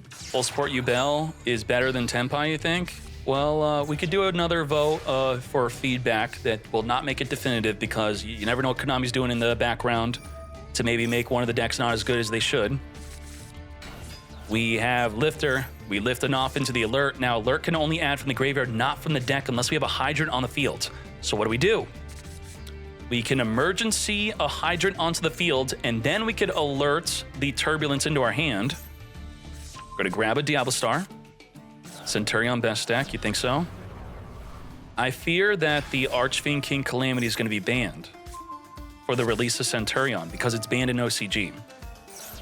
Full support you, Bell, is better than Tenpai, you think? Well, we could do another vote for feedback that will not make it definitive because you never know what Konami's doing in the background to maybe make one of the decks not as good as they should. We have Lifter. We lift an off into the Alert. Now, Alert can only add from the graveyard, not from the deck, unless we have a Hydrant on the field. So what do? We can emergency a Hydrant onto the field, and then we could alert the Turbulence into our hand. We're going to grab a Diablo Star. Centurion best deck, you think so? I fear that the Archfiend King Calamity is going to be banned for the release of Centurion because it's banned in OCG.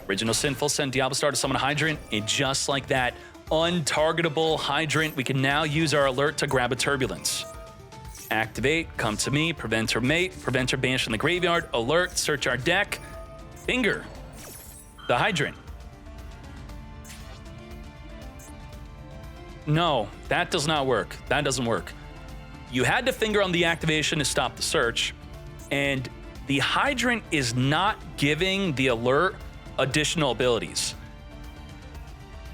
Original Sinful sent Diablo Star to summon a Hydrant, and just like that, untargetable Hydrant, we can now use our Alert to grab a Turbulence. Activate, come to me, Preventer Mate, Preventer banished in the graveyard, Alert, search our deck, finger the Hydrant. No, that does not work. That doesn't work. You had to finger on the activation to stop the search, and the Hydrant is not giving the Alert additional abilities.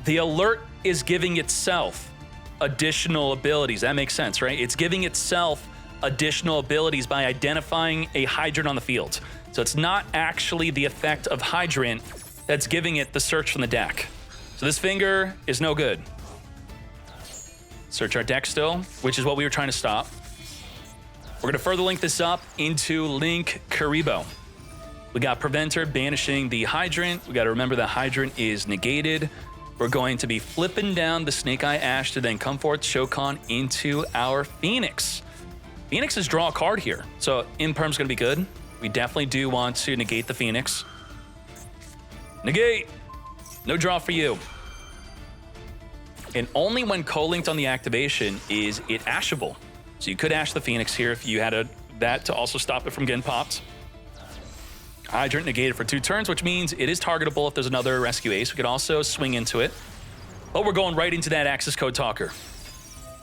The Alert is giving itself additional abilities. That makes sense, right? It's giving itself additional abilities by identifying a Hydrant on the field. So it's not actually the effect of Hydrant that's giving it the search from the deck. So this finger is no good. Search our deck still, which is what we were trying to stop. We're going to further link this up into Link Karibo. We got Preventer banishing the Hydrant. We got to remember the Hydrant is negated. We're going to be flipping down the Snake Eye Ash to then come forth Shokan into our Phoenix. Phoenix is draw a card here, so Imperm's going to be good. We definitely do want to negate the Phoenix. Negate! No draw for you. And only when co-linked on the activation is it ashable. So you could ash the Phoenix here if you had that to also stop it from getting popped. Hydrant negated for 2 turns, which means it is targetable if there's another Rescue Ace. We could also swing into it. But we're going right into that Access Code Talker.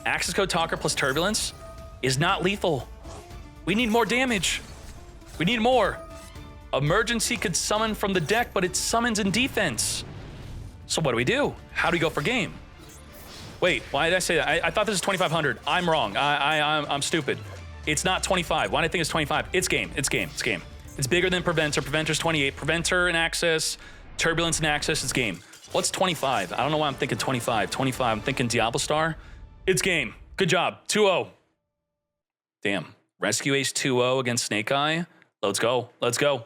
Access Code Talker plus Turbulence is not lethal. We need more damage. We need more. Emergency could summon from the deck, but it summons in defense. So what do? How do we go for game? Wait, why did I say that? I thought this is 2,500. I'm wrong. I'm stupid. It's not 25. Why did I think it's 25? It's game. It's game. It's game. It's bigger than Preventer. Preventer's 28. Preventer and Access. Turbulence and Access. It's game. What's 25? I don't know why I'm thinking 25. 25. I'm thinking Diablo Star. It's game. Good job. 2-0. Damn. Rescue Ace 2-0 against Snake Eye. Let's go. Let's go.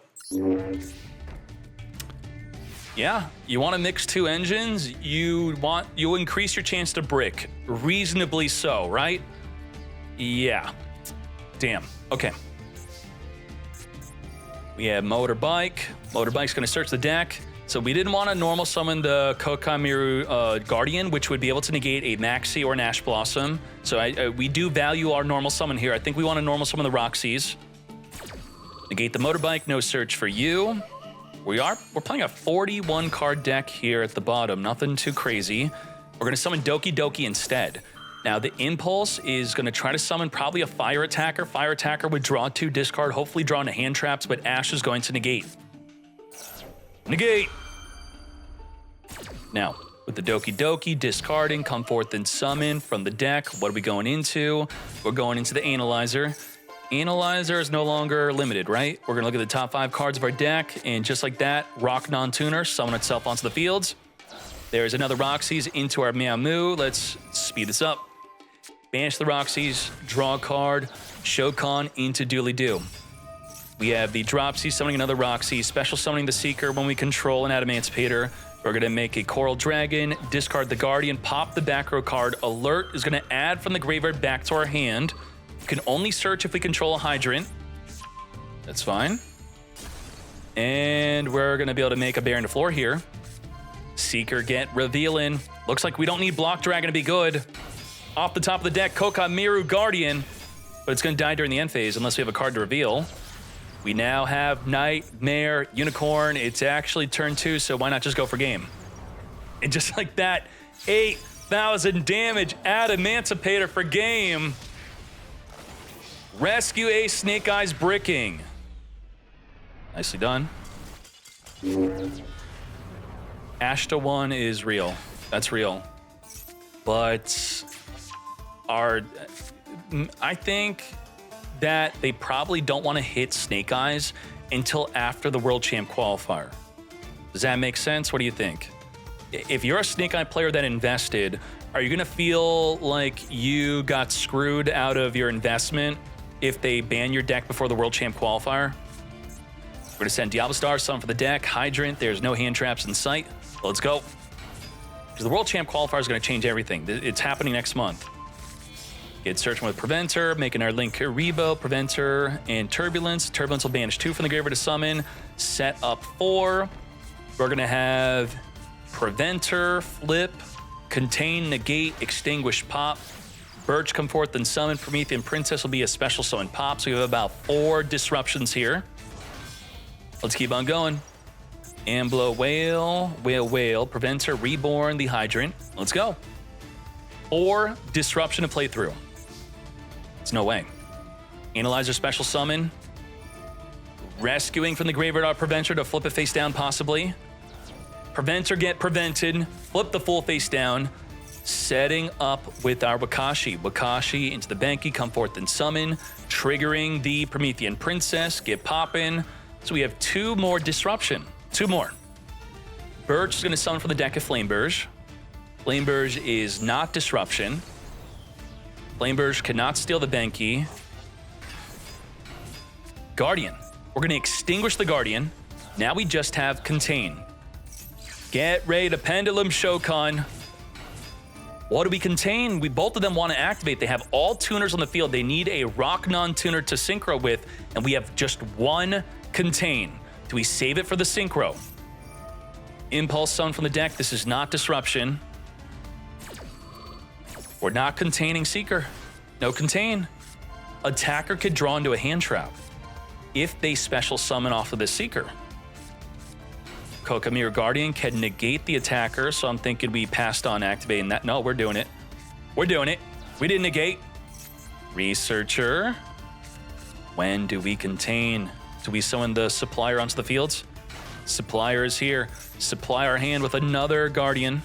Yeah, you want to mix 2 engines, you increase your chance to brick. Reasonably so, right? Yeah. Damn. Okay. We have Motorbike. Motorbike's going to search the deck. So we didn't want to normal summon the Kokamiru Guardian, which would be able to negate a Maxi or an Ash Blossom. So we do value our normal summon here. I think we want to normal summon the Roxy's. Negate the Motorbike, no search for you. We're playing a 41 card deck here at the bottom. Nothing too crazy. We're going to summon Doki Doki instead. Now, the Impulse is going to try to summon probably a Fire Attacker. Fire Attacker would draw 2, discard, hopefully draw into hand traps, but Ash is going to negate. Negate! Now, with the Doki Doki, discarding, come forth and summon from the deck. What are we going into? We're going into the Analyzer. Analyzer is no longer limited, right? We're going to look at the top 5 cards of our deck, and just like that, Rock Non-Tuner, summon itself onto the fields. There's another Roxy's into our Meow Moo. Let's speed this up. Banish the Roxy's, draw a card, Shokan into Dooley Doo. We have the Dropsy summoning another Roxy, special summoning the Seeker when we control an Adamancipator. We're going to make a Coral Dragon, discard the Guardian, pop the back row card. Alert is going to add from the graveyard back to our hand. You can only search if we control a Hydrant. That's fine. And we're going to be able to make a Baron to Floor here. Seeker get revealing. Looks like we don't need Block Dragon to be good. Off the top of the deck, Kokamiru Guardian, but it's going to die during the end phase unless we have a card to reveal. We now have Nightmare, Unicorn. It's actually turn 2, so why not just go for game? And just like that, 8,000 damage, Adamancipator for game. Rescue Ace, Snake Eyes bricking. Nicely done. Ashta 1 is real. That's real. But I think that they probably don't want to hit Snake Eyes until after the World Champ qualifier. Does that make sense? What do you think? If you're a Snake Eye player that invested, are you going to feel like you got screwed out of your investment if they ban your deck before the World Champ qualifier? We're going to send Diablo Star, summon for the deck, Hydrant. There's no hand traps in sight. Let's go. Because the World Champ qualifier is going to change everything. It's happening next month. Get searching with Preventer, making our Link Rebo, Preventer, and Turbulence. Turbulence will banish 2 from the graveyard to summon. Set up 4. We're going to have Preventer, Flip, Contain, Negate, Extinguish, Pop. Birch come forth and summon. Promethean Princess will be a special summon pop. So we have about 4 disruptions here. Let's keep on going. Amblo, Whale, Whale, Preventer, Reborn, the Hydrant. Let's go. 4 disruption to play through. It's no way. Analyzer special summon. Rescuing from the graveyard our Preventer to flip it face down possibly. Preventer get prevented. Flip the full face down. Setting up with our Wakashi. Wakashi into the Banky, come forth and summon. Triggering the Promethean Princess, get poppin'. So we have 2 more disruption. 2 more. Birch is going to summon from the deck of Flameburge. Flameburge is not disruption. Flameburge cannot steal the Banky. Guardian. We're going to extinguish the Guardian. Now we just have Contain. Get ready to Pendulum Shokan. What do we contain? Both of them want to activate. They have all tuners on the field. They need a Rock Non-Tuner to synchro with, and we have just 1 Contain. Do we save it for the synchro? Impulse summon from the deck. This is not disruption. We're not containing Seeker. No contain. Attacker could draw into a hand trap if they special summon off of the Seeker. Kokamiru Guardian can negate the attacker, so I'm thinking we passed on activating that. No, we're doing it. We're doing it. We didn't negate. Researcher. When do we contain? Do we summon the Supplier onto the fields? Supplier is here. Supply our hand with another Guardian.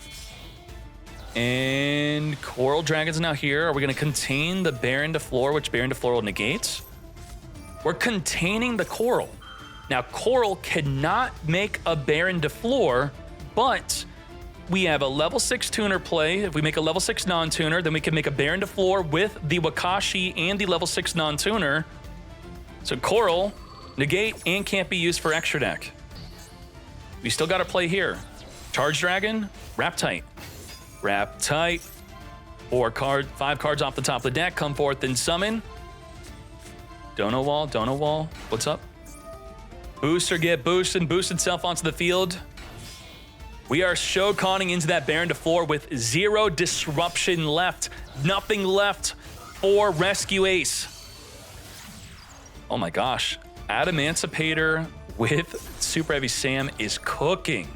And Coral Dragon's now here. Are we going to contain the Baron to Floor, which Baron to Floor will negate? We're containing the Coral. Now, Coral cannot make a Baron to Floor, but we have a level 6 tuner play. If we make a level 6 non-tuner, then we can make a Baron to Floor with the Wakashi and the level 6 non-tuner. So Coral, negate, and can't be used for extra deck. We still got to play here. Charge Dragon, Wrap Tight. Wrap Tight. 5 cards off the top of the deck. Come forth and summon. Dono Wall. What's up? Booster get boosted, boost itself onto the field. We are Shokaning into that Baron to Floor with 0 disruption left. Nothing left for Rescue Ace. Oh my gosh. Adamancipator with Super Heavy Sam is cooking.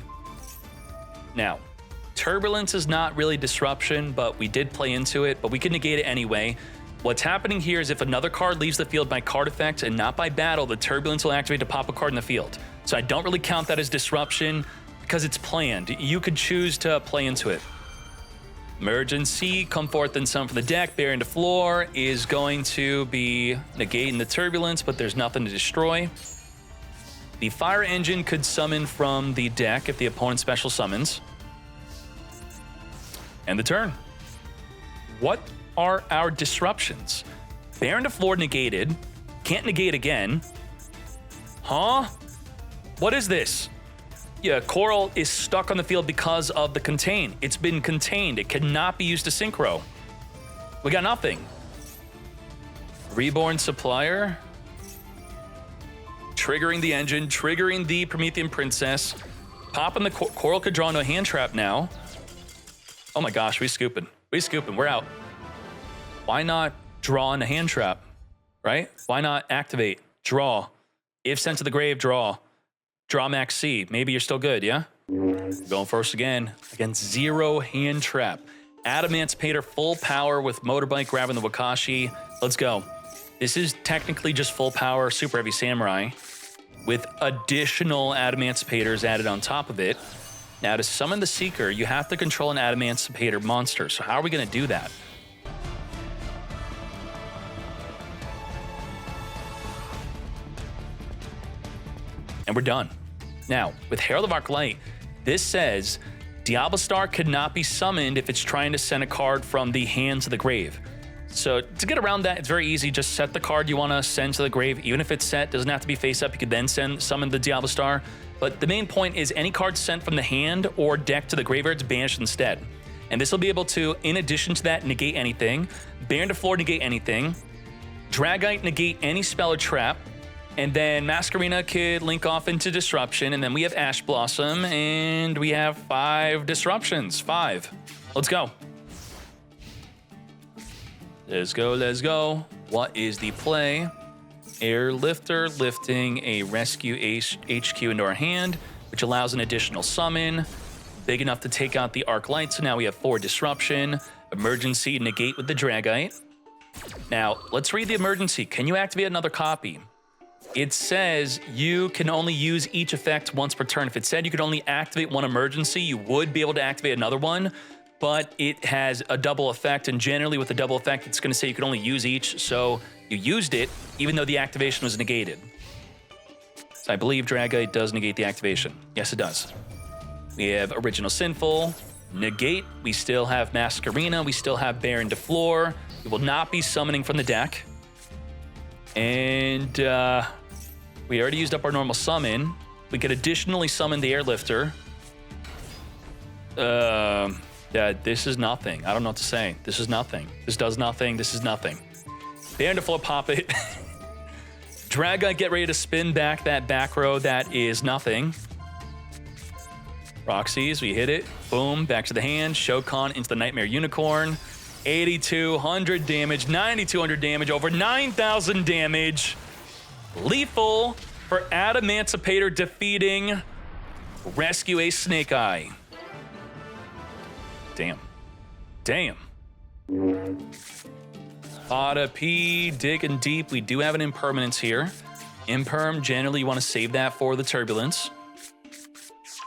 Now, Turbulence is not really disruption, but we did play into it, but we can negate it anyway. What's happening here is if another card leaves the field by card effect and not by battle, the Turbulence will activate to pop a card in the field. So I don't really count that as disruption because it's planned. You could choose to play into it. Emergency, come forth and summon from the deck. Bearing the floor is going to be negating the Turbulence, but there's nothing to destroy. The Fire Engine could summon from the deck if the opponent special summons. And the turn. What are our disruptions? Baron to floor negated. Can't negate again. Huh? What is this? Yeah, Coral is stuck on the field because of the contain. It's been contained. It cannot be used to synchro. We got nothing. Reborn Supplier. Triggering the engine, triggering the Promethean Princess. Popping the Coral could draw into a hand trap now. Oh my gosh, we scooping. We're out. Why not draw in a hand trap, right? Why not activate, draw? If sent to the grave, draw. Draw max C. Maybe you're still good, yeah? Going first again against 0 hand trap. Adamancipator full power with Motorbike grabbing the Wakashi. Let's go. This is technically just full power Super Heavy Samurai with additional Adamancipators added on top of it. Now to summon the Seeker, you have to control an Adamancipator monster. So how are we going to do that? And we're done. Now, with Herald of Arclight, this says Diablo-Star could not be summoned if it's trying to send a card from the hand to the grave. So to get around that, it's very easy. Just set the card you want to send to the grave. Even if it's set, doesn't have to be face up. You could then summon the Diablo-Star. But the main point is any card sent from the hand or deck to the graveyard is banished instead. And this will be able to, in addition to that, negate anything. Baron to floor, negate anything. Dragite, negate any spell or trap. And then Masquerena could link off into Disruption. And then we have Ash Blossom, and we have 5 disruptions. 5. Let's go. Let's go. What is the play? Airlifter, lifting a Rescue HQ into our hand, which allows an additional summon. Big enough to take out the Arc Light, so now we have 4 disruption. Emergency, negate with the Dragite. Now, let's read the emergency. Can you activate another copy? It says you can only use each effect once per turn. If it said you could only activate one emergency, you would be able to activate another one, but it has a double effect, and generally with a double effect, it's going to say you can only use each, so you used it, even though the activation was negated. So I believe Dragite does negate the activation. Yes, it does. We have Original Sinful, negate. We still have Masquerena. We still have Baron de Floor. We will not be summoning from the deck. And we already used up our normal summon. We could additionally summon the Airlifter. Yeah, this is nothing. I don't know what to say. This is nothing. This does nothing. This is nothing. Baron de Floor, pop it. Dragite, get ready to spin back that back row. That is nothing. Roxy's, we hit it. Boom, back to the hand. Shokan into the Nightmare Unicorn. 8,200 damage, 9,200 damage, over 9,000 damage. Lethal for Adamancipator defeating Rescue a Snake Eye. Damn. Damn. Pada P, digging deep. We do have an impermanence here. Imperm, generally you want to save that for the Turbulence.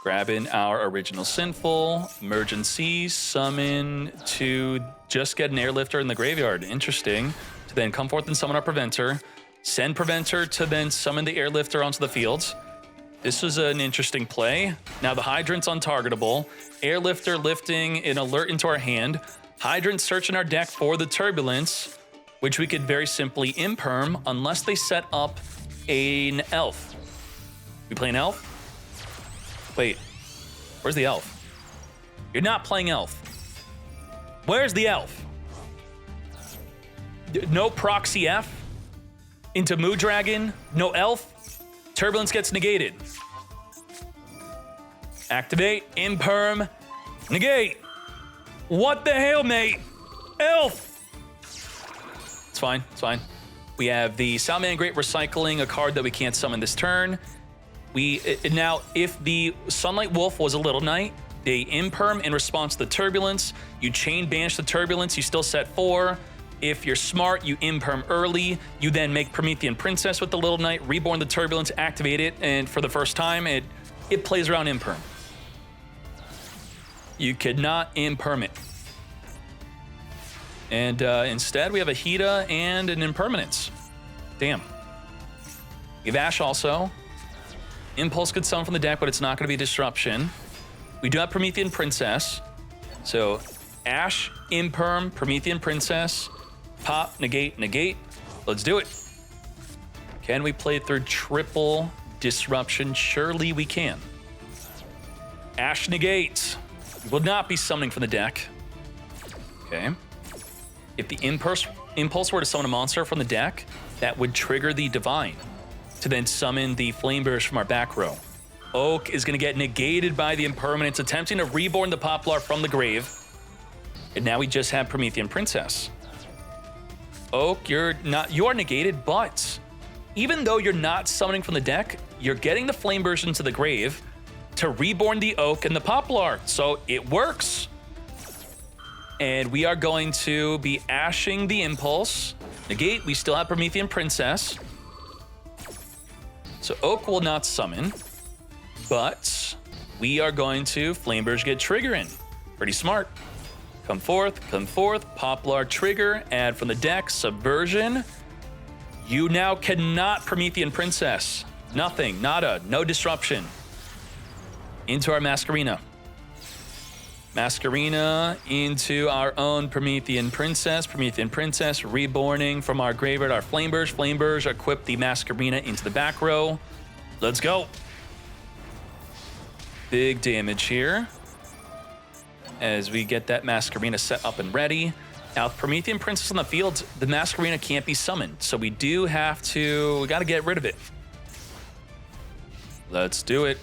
Grabbing our Original Sinful, Emergency, summon to just get an Airlifter in the graveyard. Interesting. To then come forth and summon our Preventer. Send Preventer to then summon the Airlifter onto the field. This was an interesting play. Now the Hydrant's untargetable. Airlifter lifting an alert into our hand. Hydrant searching our deck for the Turbulence, which we could very simply imperm unless they set up an elf. We play an elf? Wait, where's the elf? You're not playing elf. Where's the elf? No proxy F into Mood Dragon, no elf. Turbulence gets negated. Activate, imperm, negate. What the hell, mate? Elf! It's fine, it's fine. We have the Salman Great recycling, a card that we can't summon this turn. Now, if the Sunlight Wolf was a Little Knight, They imperm in response to the turbulence. You chain banish the turbulence, you still set 4. If you're smart, you imperm early. You then make Promethean Princess with the Little Knight, reborn the turbulence, activate it, and for the first time, it plays around imperm. You could not imperm it. And instead, we have a Hida and an Impermanence. Damn. We have Ash also. Impulse could summon from the deck, but it's not going to be Disruption. We do have Promethean Princess. So Ash, Imperm, Promethean Princess, pop, negate, negate. Let's do it. Can we play through triple Disruption? Surely we can. Ash negate. Will not be summoning from the deck. Okay. If the Impulse were to summon a monster from the deck, that would trigger the Divine to then summon the Flamebearers from our back row. Oak is going to get negated by the Impermanence, attempting to reborn the Poplar from the grave. And now we just have Promethean Princess. Oak, you are negated, but even though you're not summoning from the deck, you're getting the Flamebearers into the grave to reborn the Oak and the Poplar. So it works. And we are going to be ashing the Impulse. Negate, we still have Promethean Princess. So Oak will not summon. But we are going to Flamebearers get trigger in. Pretty smart. Come forth, Poplar trigger, add from the deck, Subversion. You now cannot Promethean Princess. Nothing, nada, no disruption. Into our Masquerina. Masquerina into our own Promethean Princess. Promethean Princess reborning from our graveyard, our Flamebearers. Flamebearers equip the Masquerina into the back row. Let's go. Big damage here as we get that Masquerina set up and ready. Now, with Promethean Princess on the field, the Masquerina can't be summoned, so we got to get rid of it. Let's do it.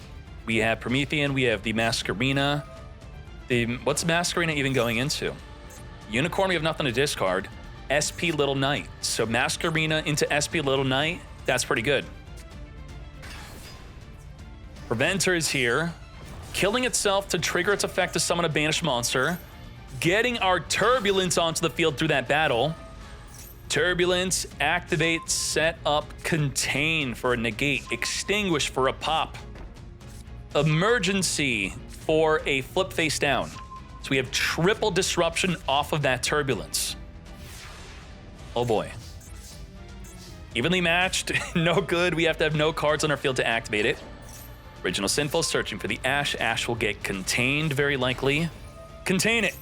We have Promethean, we have the Masquerina. What's Masquerina even going into? Unicorn, we have nothing to discard. SP Little Knight. So Masquerina into SP Little Knight, that's pretty good. Preventer is here, killing itself to trigger its effect to summon a banished monster, getting our Turbulence onto the field through that battle. Turbulence, activate, set up, contain for a negate, extinguish for a pop, emergency for a flip face down. So we have triple disruption off of that Turbulence. Oh boy. Evenly matched, no good. We have to have no cards on our field to activate it. Original Sinful, searching for the Ash. Ash will get contained, very likely. Contain it.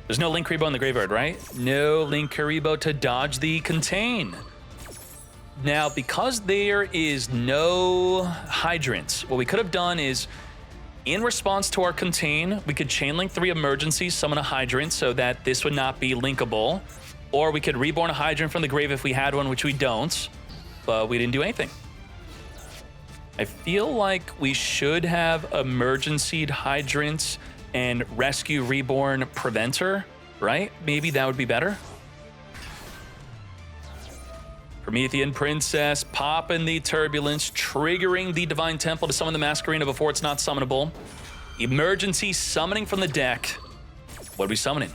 There's no Linkuriboh in the graveyard, right? No Linkuriboh to dodge the contain. Now, because there is no Hydrants, what we could have done is, in response to our contain, we could chain link 3 emergencies, summon a Hydrant so that this would not be linkable. Or we could reborn a Hydrant from the grave if we had one, which we don't. But we didn't do anything. I feel like we should have emergency Hydrants and rescue reborn Preventer, right? Maybe that would be better. Promethean Princess, popping the Turbulence, triggering the Divine Temple to summon the Masquerina before it's not summonable. Emergency summoning from the deck. What are we summoning?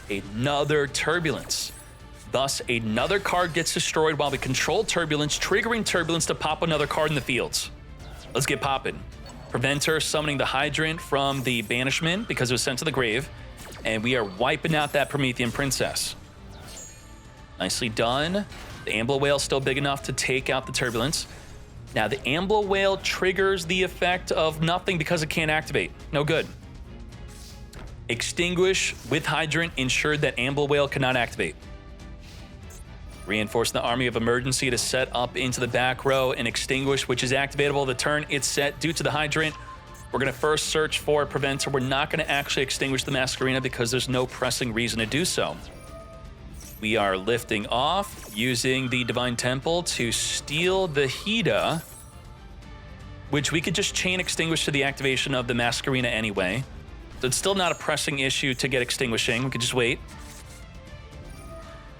Another Turbulence. Thus, another card gets destroyed while we control Turbulence, triggering Turbulence to pop another card in the fields. Let's get popping. Preventer summoning the Hydrant from the banishment because it was sent to the grave. And we are wiping out that Promethean Princess. Nicely done. The Ambler Whale still big enough to take out the Turbulence. Now, the Ambler Whale triggers the effect of nothing because it can't activate. No good. Extinguish with Hydrant ensured that Ambler Whale cannot activate. Reinforcing the Army of Emergency to set up into the back row and Extinguish, which is activatable the turn it's set due to the Hydrant. We're going to first search for a Preventer. We're not going to actually extinguish the Masquerina because there's no pressing reason to do so. We are lifting off, using the Divine Temple to steal the Hida, which we could just chain Extinguish to the activation of the Masquerina anyway. So it's still not a pressing issue to get Extinguishing. We could just wait.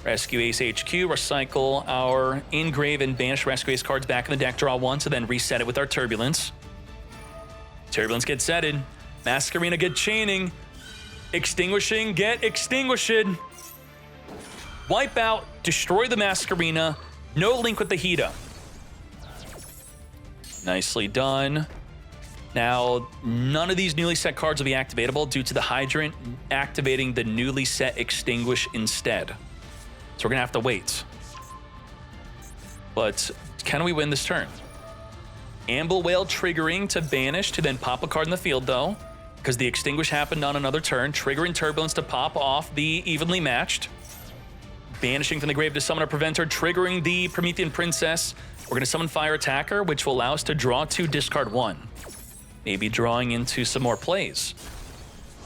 Rescue Ace HQ, recycle our Engrave and Banish Rescue Ace cards back in the deck, draw 1 to then reset it with our Turbulence. Turbulence gets setted. Masquerina get chaining. Extinguishing, get extinguishing. Wipe out, destroy the Masquerina. No link with the Hida. Nicely done. Now, none of these newly set cards will be activatable due to the Hydrant activating the newly set Extinguish instead. So we're gonna have to wait. But can we win this turn? Amble Whale triggering to banish to then pop a card in the field though, because the Extinguish happened on another turn, triggering Turbulence to pop off the Evenly Matched. Banishing from the grave to summon a Preventer, triggering the Promethean Princess. We're gonna summon Fire Attacker, which will allow us to draw 2, discard 1. Maybe drawing into some more plays.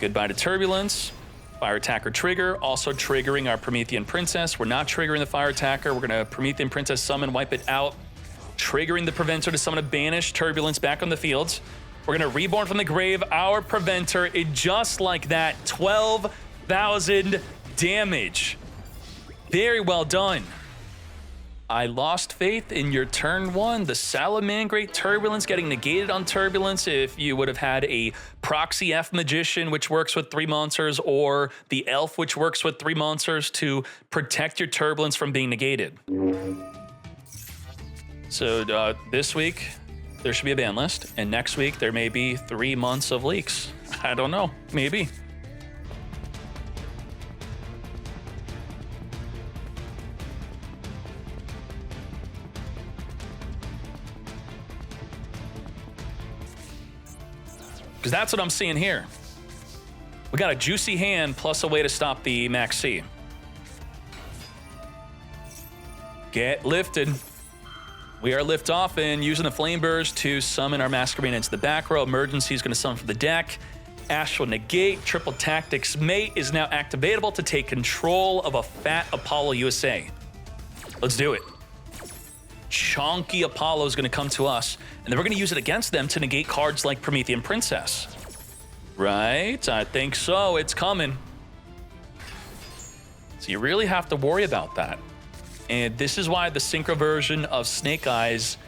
Goodbye to Turbulence. Fire Attacker trigger, also triggering our Promethean Princess. We're not triggering the Fire Attacker. We're gonna Promethean Princess summon, wipe it out. Triggering the Preventer to summon a Banish Turbulence back on the field. We're gonna Reborn from the grave our Preventer. It just like that, 12,000 damage. Very well done. I lost faith in your turn 1. The Salamangreat Turbulence getting negated on Turbulence if you would have had a Proxy F Magician, which works with 3 monsters, or the Elf, which works with 3 monsters to protect your Turbulence from being negated. So this week, there should be a ban list, and next week there may be 3 months of leaks. I don't know, maybe. Because that's what I'm seeing here. We got a juicy hand plus a way to stop the Max C. Get lifted. We are lift off and using the Flame Burst to summon our Masquerina into the back row. Emergency is going to summon from the deck. Astral Negate, Triple Tactics Mate is now activatable to take control of a fat Apollo USA. Let's do it. Chonky Apollo is going to come to us, and then we're going to use it against them to negate cards like Promethean Princess. Right? I think so. It's coming. So you really have to worry about that. And this is why the Synchro version of Snake Eyes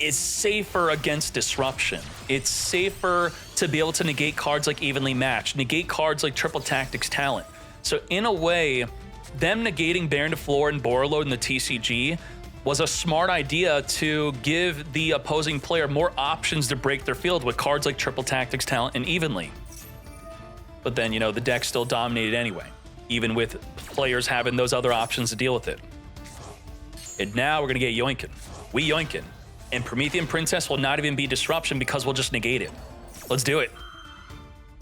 is safer against disruption. It's safer to be able to negate cards like Evenly Matched, negate cards like Triple Tactics Talent. So in a way, them negating Baron de Flor and Borreload in the TCG was a smart idea to give the opposing player more options to break their field with cards like Triple Tactics Talent and Evenly. But then, you know, the deck still dominated anyway, even with players having those other options to deal with it. And now we're gonna get yoinkin'. We yoinkin'. And Promethean Princess will not even be disruption because we'll just negate it. Let's do it.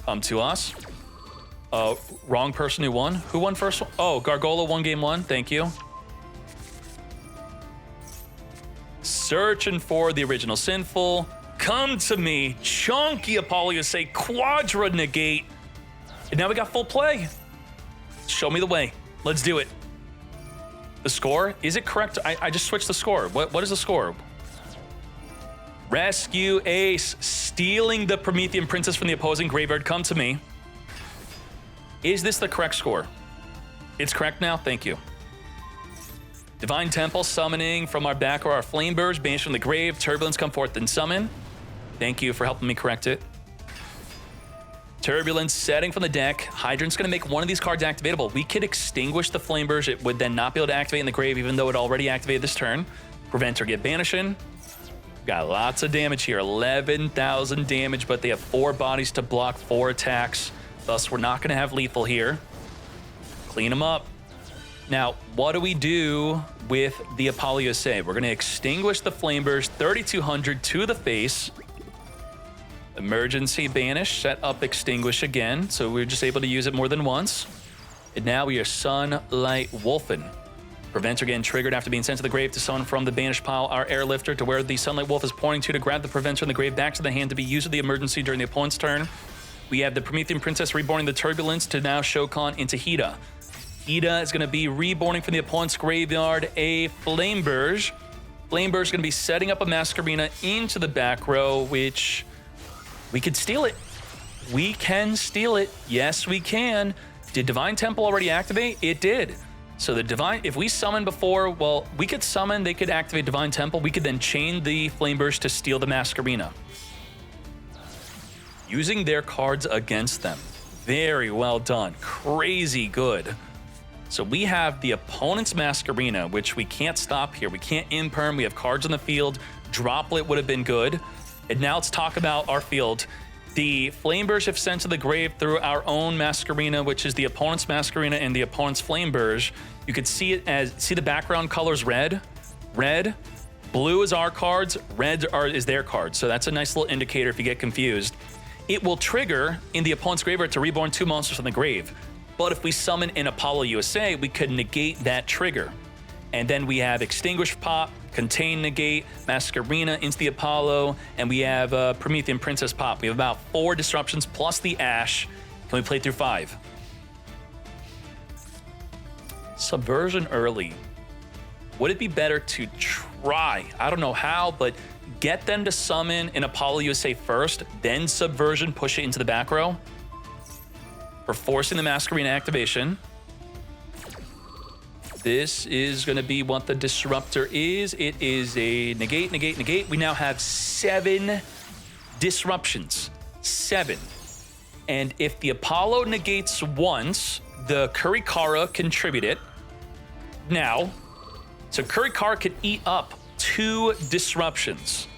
Come to us. Wrong person who won. Who won first? Oh, Gargola won game 1, thank you. Searching for the original Sinful. Come to me, Chonky Apollo USA, Quadra Negate. And now we got full play. Show me the way. Let's do it. The score, is it correct? I just switched the score. What is the score? Rescue Ace, stealing the Promethean Princess from the opposing graveyard. Come to me. Is this the correct score? It's correct now, thank you. Divine Temple summoning from our back or our Flame Burst, banish from the grave, Turbulence come forth and summon. Thank you for helping me correct it. Turbulence setting from the deck. Hydrant's gonna make one of these cards activatable. We could extinguish the Flame Burst. It would then not be able to activate in the grave even though it already activated this turn. Preventer get banishing. Got lots of damage here, 11,000 damage, but they have 4 bodies to block 4 attacks. Thus, we're not gonna have lethal here. Clean them up. Now, what do we do with the Apollo USA? We're gonna extinguish the Flame Burst, 3,200 to the face. Emergency banish, set up extinguish again, so we're just able to use it more than once. And now we are Sunlight Wolfin. Preventer getting triggered after being sent to the grave to summon from the banished pile our Airlifter to where the Sunlight Wolf is pointing to grab the Preventer in the grave back to the hand to be used with the emergency during the opponent's turn. We have the Promethean Princess reborning the Turbulence to now Shokan into Hida. Hida is going to be reborning from the opponent's graveyard a Flame Burst. Flame Burst is going to be setting up a Masquerina into the back row, which we could steal it. We can steal it. Yes, we can. Did Divine Temple already activate? It did. So the Divine, if we summon before, well, we could summon, they could activate Divine Temple. We could then chain the Flame Burst to steal the Masquerina. using their cards against them. Very well done. Crazy good. So we have the opponent's Masquerena, which we can't stop here. We can't imperm. We have cards on the field. Droplet would have been good. And now let's talk about our field. The Flamberge have sent to the grave through our own Masquerena, which is the opponent's Masquerena and the opponent's Flamberge. You could see it as, see the background colors red? Red. Blue is our cards, red is their cards. So that's a nice little indicator if you get confused. It will trigger in the opponent's graveyard to reborn 2 monsters from the grave. But if we summon in Apollo USA, we could negate that trigger. And then we have Extinguish Pop, Contain Negate, Masquerena into the Apollo, and we have Promethean Princess Pop. We have about 4 disruptions plus the Ash. Can we play through 5? Subversion early. Would it be better to try? I don't know how, but get them to summon in Apollo USA first, then Subversion, push it into the back row. For forcing the Masquerena activation. This is going to be what the Disruptor is. It is a negate, negate, negate. We now have 7 disruptions. 7. And if the Apollo negates once, the Kurikara contribute it. Now, so Kurikara can eat up 2 disruptions.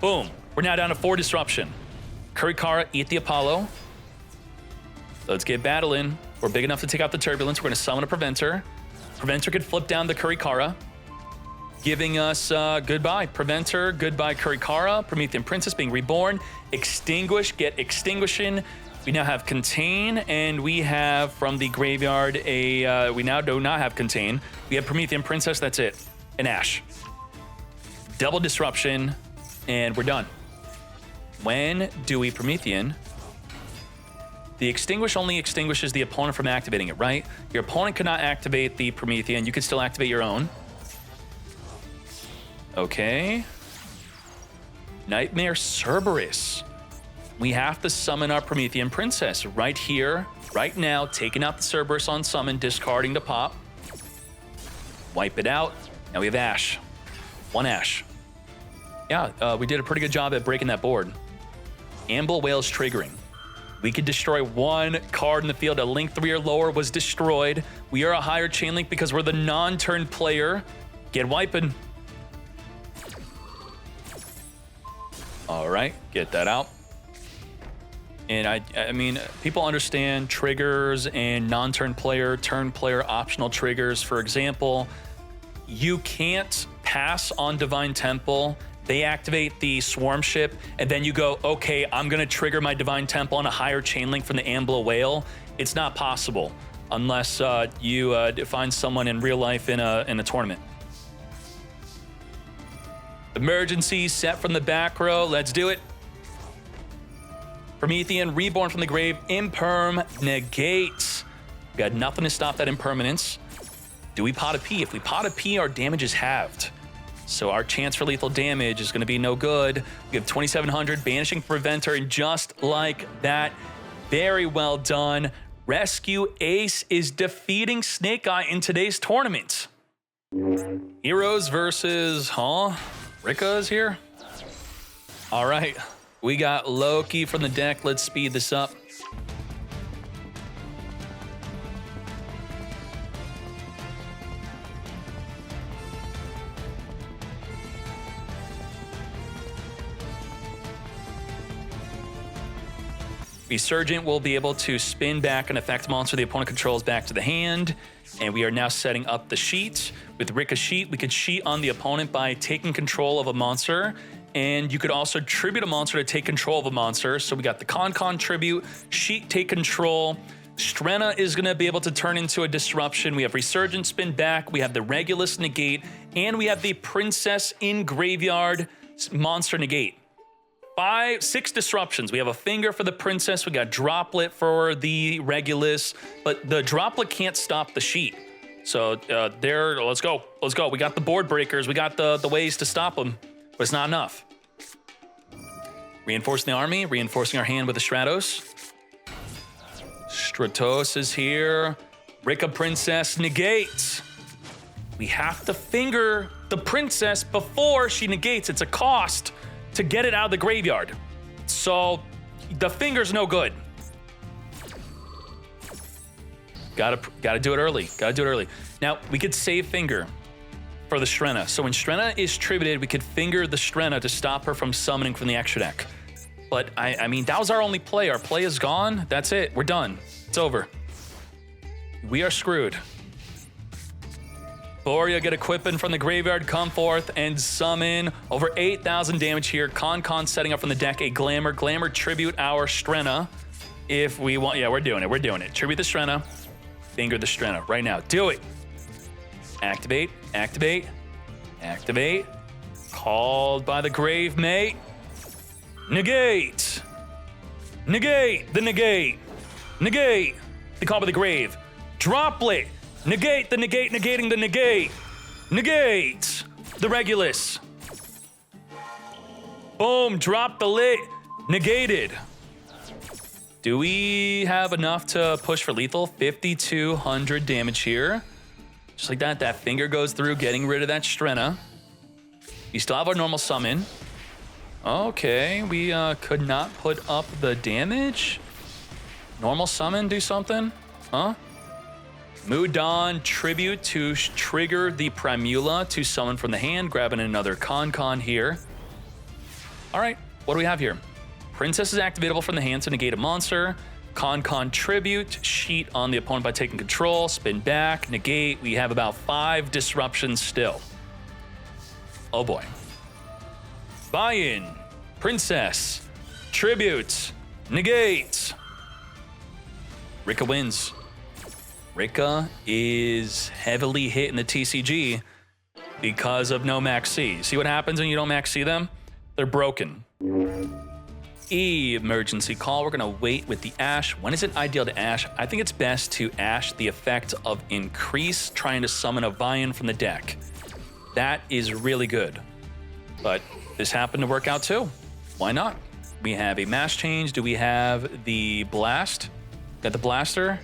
Boom. We're now down to 4 disruption. Kurikara, eat the Apollo. Let's get battling. We're big enough to take out the Turbulence. We're going to summon a Preventer. Preventer could flip down the Kurikara, giving us goodbye. Preventer, goodbye Kurikara. Promethean Princess being reborn. Extinguish, get Extinguishing. We now have Contain, and we have from the graveyard a, we now do not have Contain. We have Promethean Princess, that's it. An Ash. Double Disruption, and we're done. When do we Promethean? The Extinguish only extinguishes the opponent from activating it, right? Your opponent cannot activate the Promethean. You can still activate your own. Okay. Nightmare Cerberus. We have to summon our Promethean Princess right here, right now, taking out the Cerberus on summon, discarding the pop. Wipe it out. Now we have Ash. 1 Ash. Yeah, we did a pretty good job at breaking that board. Amble Whale's triggering. We could destroy 1 card in the field. A link 3 or lower was destroyed. We are a higher chain link because we're the non-turn player. Get wiping. All right, get that out. And I mean, people understand triggers and non-turn player, turn player optional triggers. For example, you can't pass on Divine Temple. They activate the Swarm Ship, and then you go, okay, I'm gonna trigger my Divine Temple on a higher chain link from the Ambler Whale. It's not possible unless you find someone in real life in a tournament. Emergency set from the back row. Let's do it. Promethean, reborn from the grave, imperm, negates. We got nothing to stop that impermanence. Do we pot a P? If we pot a P, our damage is halved. So our chance for lethal damage is going to be no good. We have 2,700, banishing Preventer, and just like that, very well done. Rescue Ace is defeating Snake Eye in today's tournament. Heroes versus, Rikka is here? All right, we got Loki from the deck. Let's speed this up. Resurgent will be able to spin back an effect monster the opponent controls back to the hand. And we are now setting up the sheet. With Rikka sheet, we could sheet on the opponent by taking control of a monster. And you could also tribute a monster to take control of a monster. So we got the Con tribute, sheet take control. Strenna is gonna be able to turn into a disruption. We have Resurgent spin back, we have the Regulus negate, and we have the Princess in graveyard monster negate. 6 disruptions. We have a finger for the Princess. We got Droplet for the Regulus, but the Droplet can't stop the sheet. So let's go. Let's go. We got the board breakers. We got the ways to stop them, but it's not enough. Reinforcing the army, reinforcing our hand with the Stratos. Stratos is here. Rikka Princess negates. We have to finger the Princess before she negates. It's a cost to get it out of the graveyard. So The finger's no good. Gotta do it early. Gotta do it early. Now, we could save finger for the Strenna. So when Strenna is tributed, we could finger the Strenna to stop her from summoning from the extra deck. But I mean, that was our only play. Our play is gone. That's it. We're done. It's over. We are screwed. Boria get equipping from the graveyard, come forth and summon over 8,000 damage here. Con setting up from the deck a Glamour. Glamour tribute our Strenna. If we want, yeah, we're doing it. We're doing it. Tribute the Strenna. Finger the Strenna right now. Do it. Activate, activate, activate. Called by the grave mate. Negate. Negate the negate. Negate the call by the grave. Droplet. Negate the negate, negating the negate. Negate the Regulus. Boom, drop the lit. Negated. Do we have enough to push for lethal? 5,200 damage here. Just like that, that finger goes through, getting rid of that Strenna. We still have our normal summon. Okay, we could not put up the damage. Normal summon, do something? Huh? Mudan tribute to trigger the Primula to summon from the hand, grabbing another Con here. All right, what do we have here? Princess is activatable from the hand to negate a monster. Con tribute, sheet on the opponent by taking control, spin back, negate. We have about 5 disruptions still. Oh boy. Buy-in, Princess, tribute, negate. Rikka wins. Rikka is heavily hit in the TCG because of no Max C. See what happens when you don't Max C them? They're broken. Emergency call. We're gonna wait with the Ash. When is it ideal to Ash? I think it's best to Ash the effect of increase, trying to summon a Vian from the deck. That is really good. But this happened to work out too. Why not? We have a mass change. Do we have the blast? Got the blaster?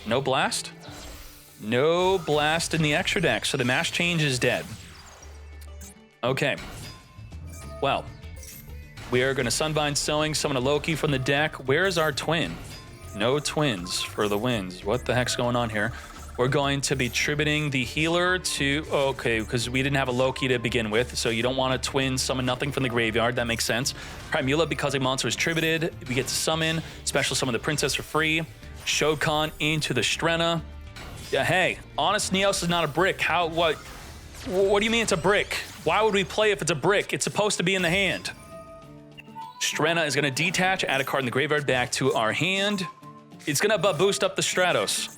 No blast? No blast in the extra deck, so the mass change is dead. Okay. Well, we are going to Sunvine Sowing, summon a Loki from the deck. Where's our twin? No twins for the wins. What the heck's going on here? We're going to be tributing the healer to... Okay, because we didn't have a Loki to begin with, so you don't want to twin summon nothing from the graveyard. That makes sense. Primula, because a monster is tributed, we get to summon. Special summon the princess for free. Shokan into the Strenna. Yeah, hey, Honest Neos is not a brick. What do you mean it's a brick? Why would we play if it's a brick? It's supposed to be in the hand. Strenna is going to detach, add a card in the graveyard back to our hand. It's going to boost up the Stratos.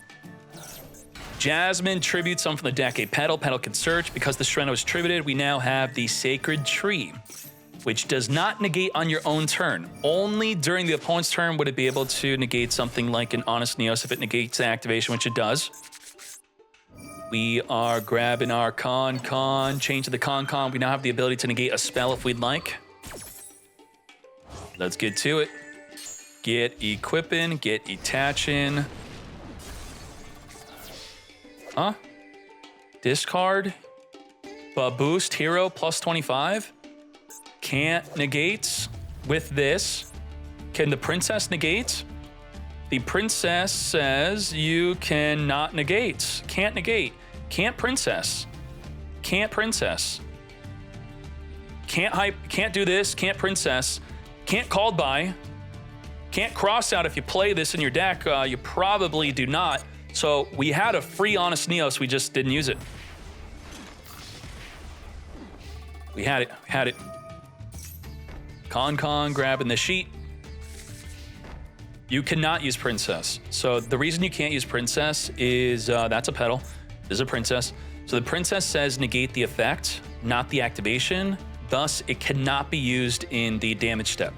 Jasmine tributes some from the deck. A Petal. Petal can search. Because the Strenna was tributed, we now have the Sacred Tree, which does not negate on your own turn. Only during the opponent's turn would it be able to negate something like an Honest Neos if it negates the activation, which it does. We are grabbing our Con, change to the Con. We now have the ability to negate a spell if we'd like. Let's get to it. Get equipping, get attaching. Huh? Discard. Boost hero plus 25. Can't negate with this. Can the princess negate? The princess says you cannot negate. Can't negate. Can't princess. Can't princess. Can't hype. Can't do this. Can't princess. Can't called by. Can't cross out if you play this in your deck. You probably do not. So we had a free Honest Neos. We just didn't use it. We had it. Had it. Con grabbing the sheet. You cannot use princess. So the reason you can't use princess is that's a Petal. This is a princess. So the princess says negate the effect, not the activation. Thus, it cannot be used in the damage step.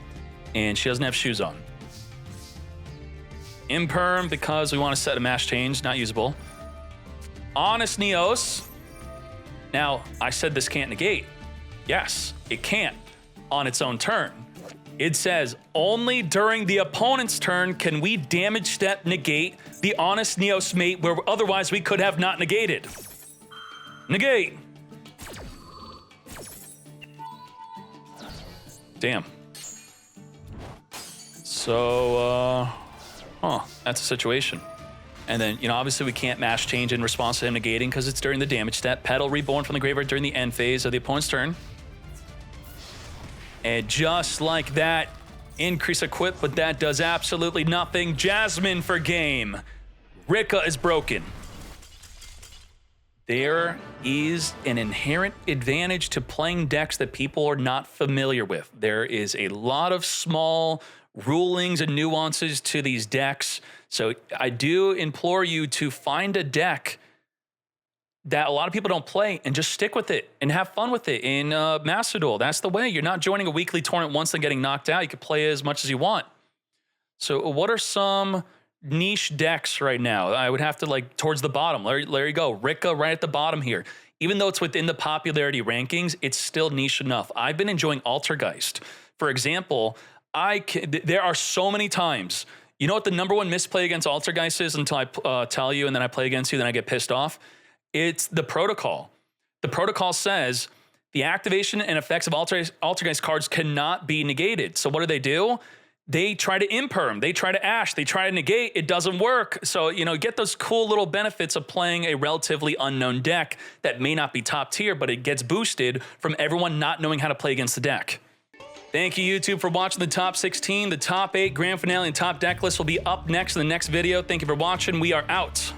And she doesn't have shoes on. Imperm, because we want to set a mass change, not usable. Honest Neos. Now, I said this can't negate. Yes, it can't on its own turn. It says only during the opponent's turn can we damage step negate the Honest Neos mate where otherwise we could have not negated. Negate. Damn. So, that's a situation. And then, obviously we can't mash change in response to him negating because it's during the damage step. Petal reborn from the graveyard during the end phase of the opponent's turn. And just like that, increase equip, but that does absolutely nothing. Jasmine for game. Rikka is broken. There is an inherent advantage to playing decks that people are not familiar with. There is a lot of small rulings and nuances to these decks. So I do implore you to find a deck that a lot of people don't play and just stick with it and have fun with it in Master Duel. That's the way. You're not joining a weekly tournament once and getting knocked out. You can play as much as you want. So what are some niche decks right now? I would have to towards the bottom. There you go. Rikka right at the bottom here. Even though it's within the popularity rankings, it's still niche enough. I've been enjoying Altergeist. For example, there are so many times. You know what the #1 misplay against Altergeist is until I tell you and then I play against you, then I get pissed off? It's the protocol. The protocol says the activation and effects of Altergeist cards cannot be negated. So what do? They try to imperm, they try to ash, they try to negate, it doesn't work. So, get those cool little benefits of playing a relatively unknown deck that may not be top tier, but it gets boosted from everyone not knowing how to play against the deck. Thank you, YouTube, for watching the top 16. The top 8 grand finale and top deck list will be up next in the next video. Thank you for watching. We are out.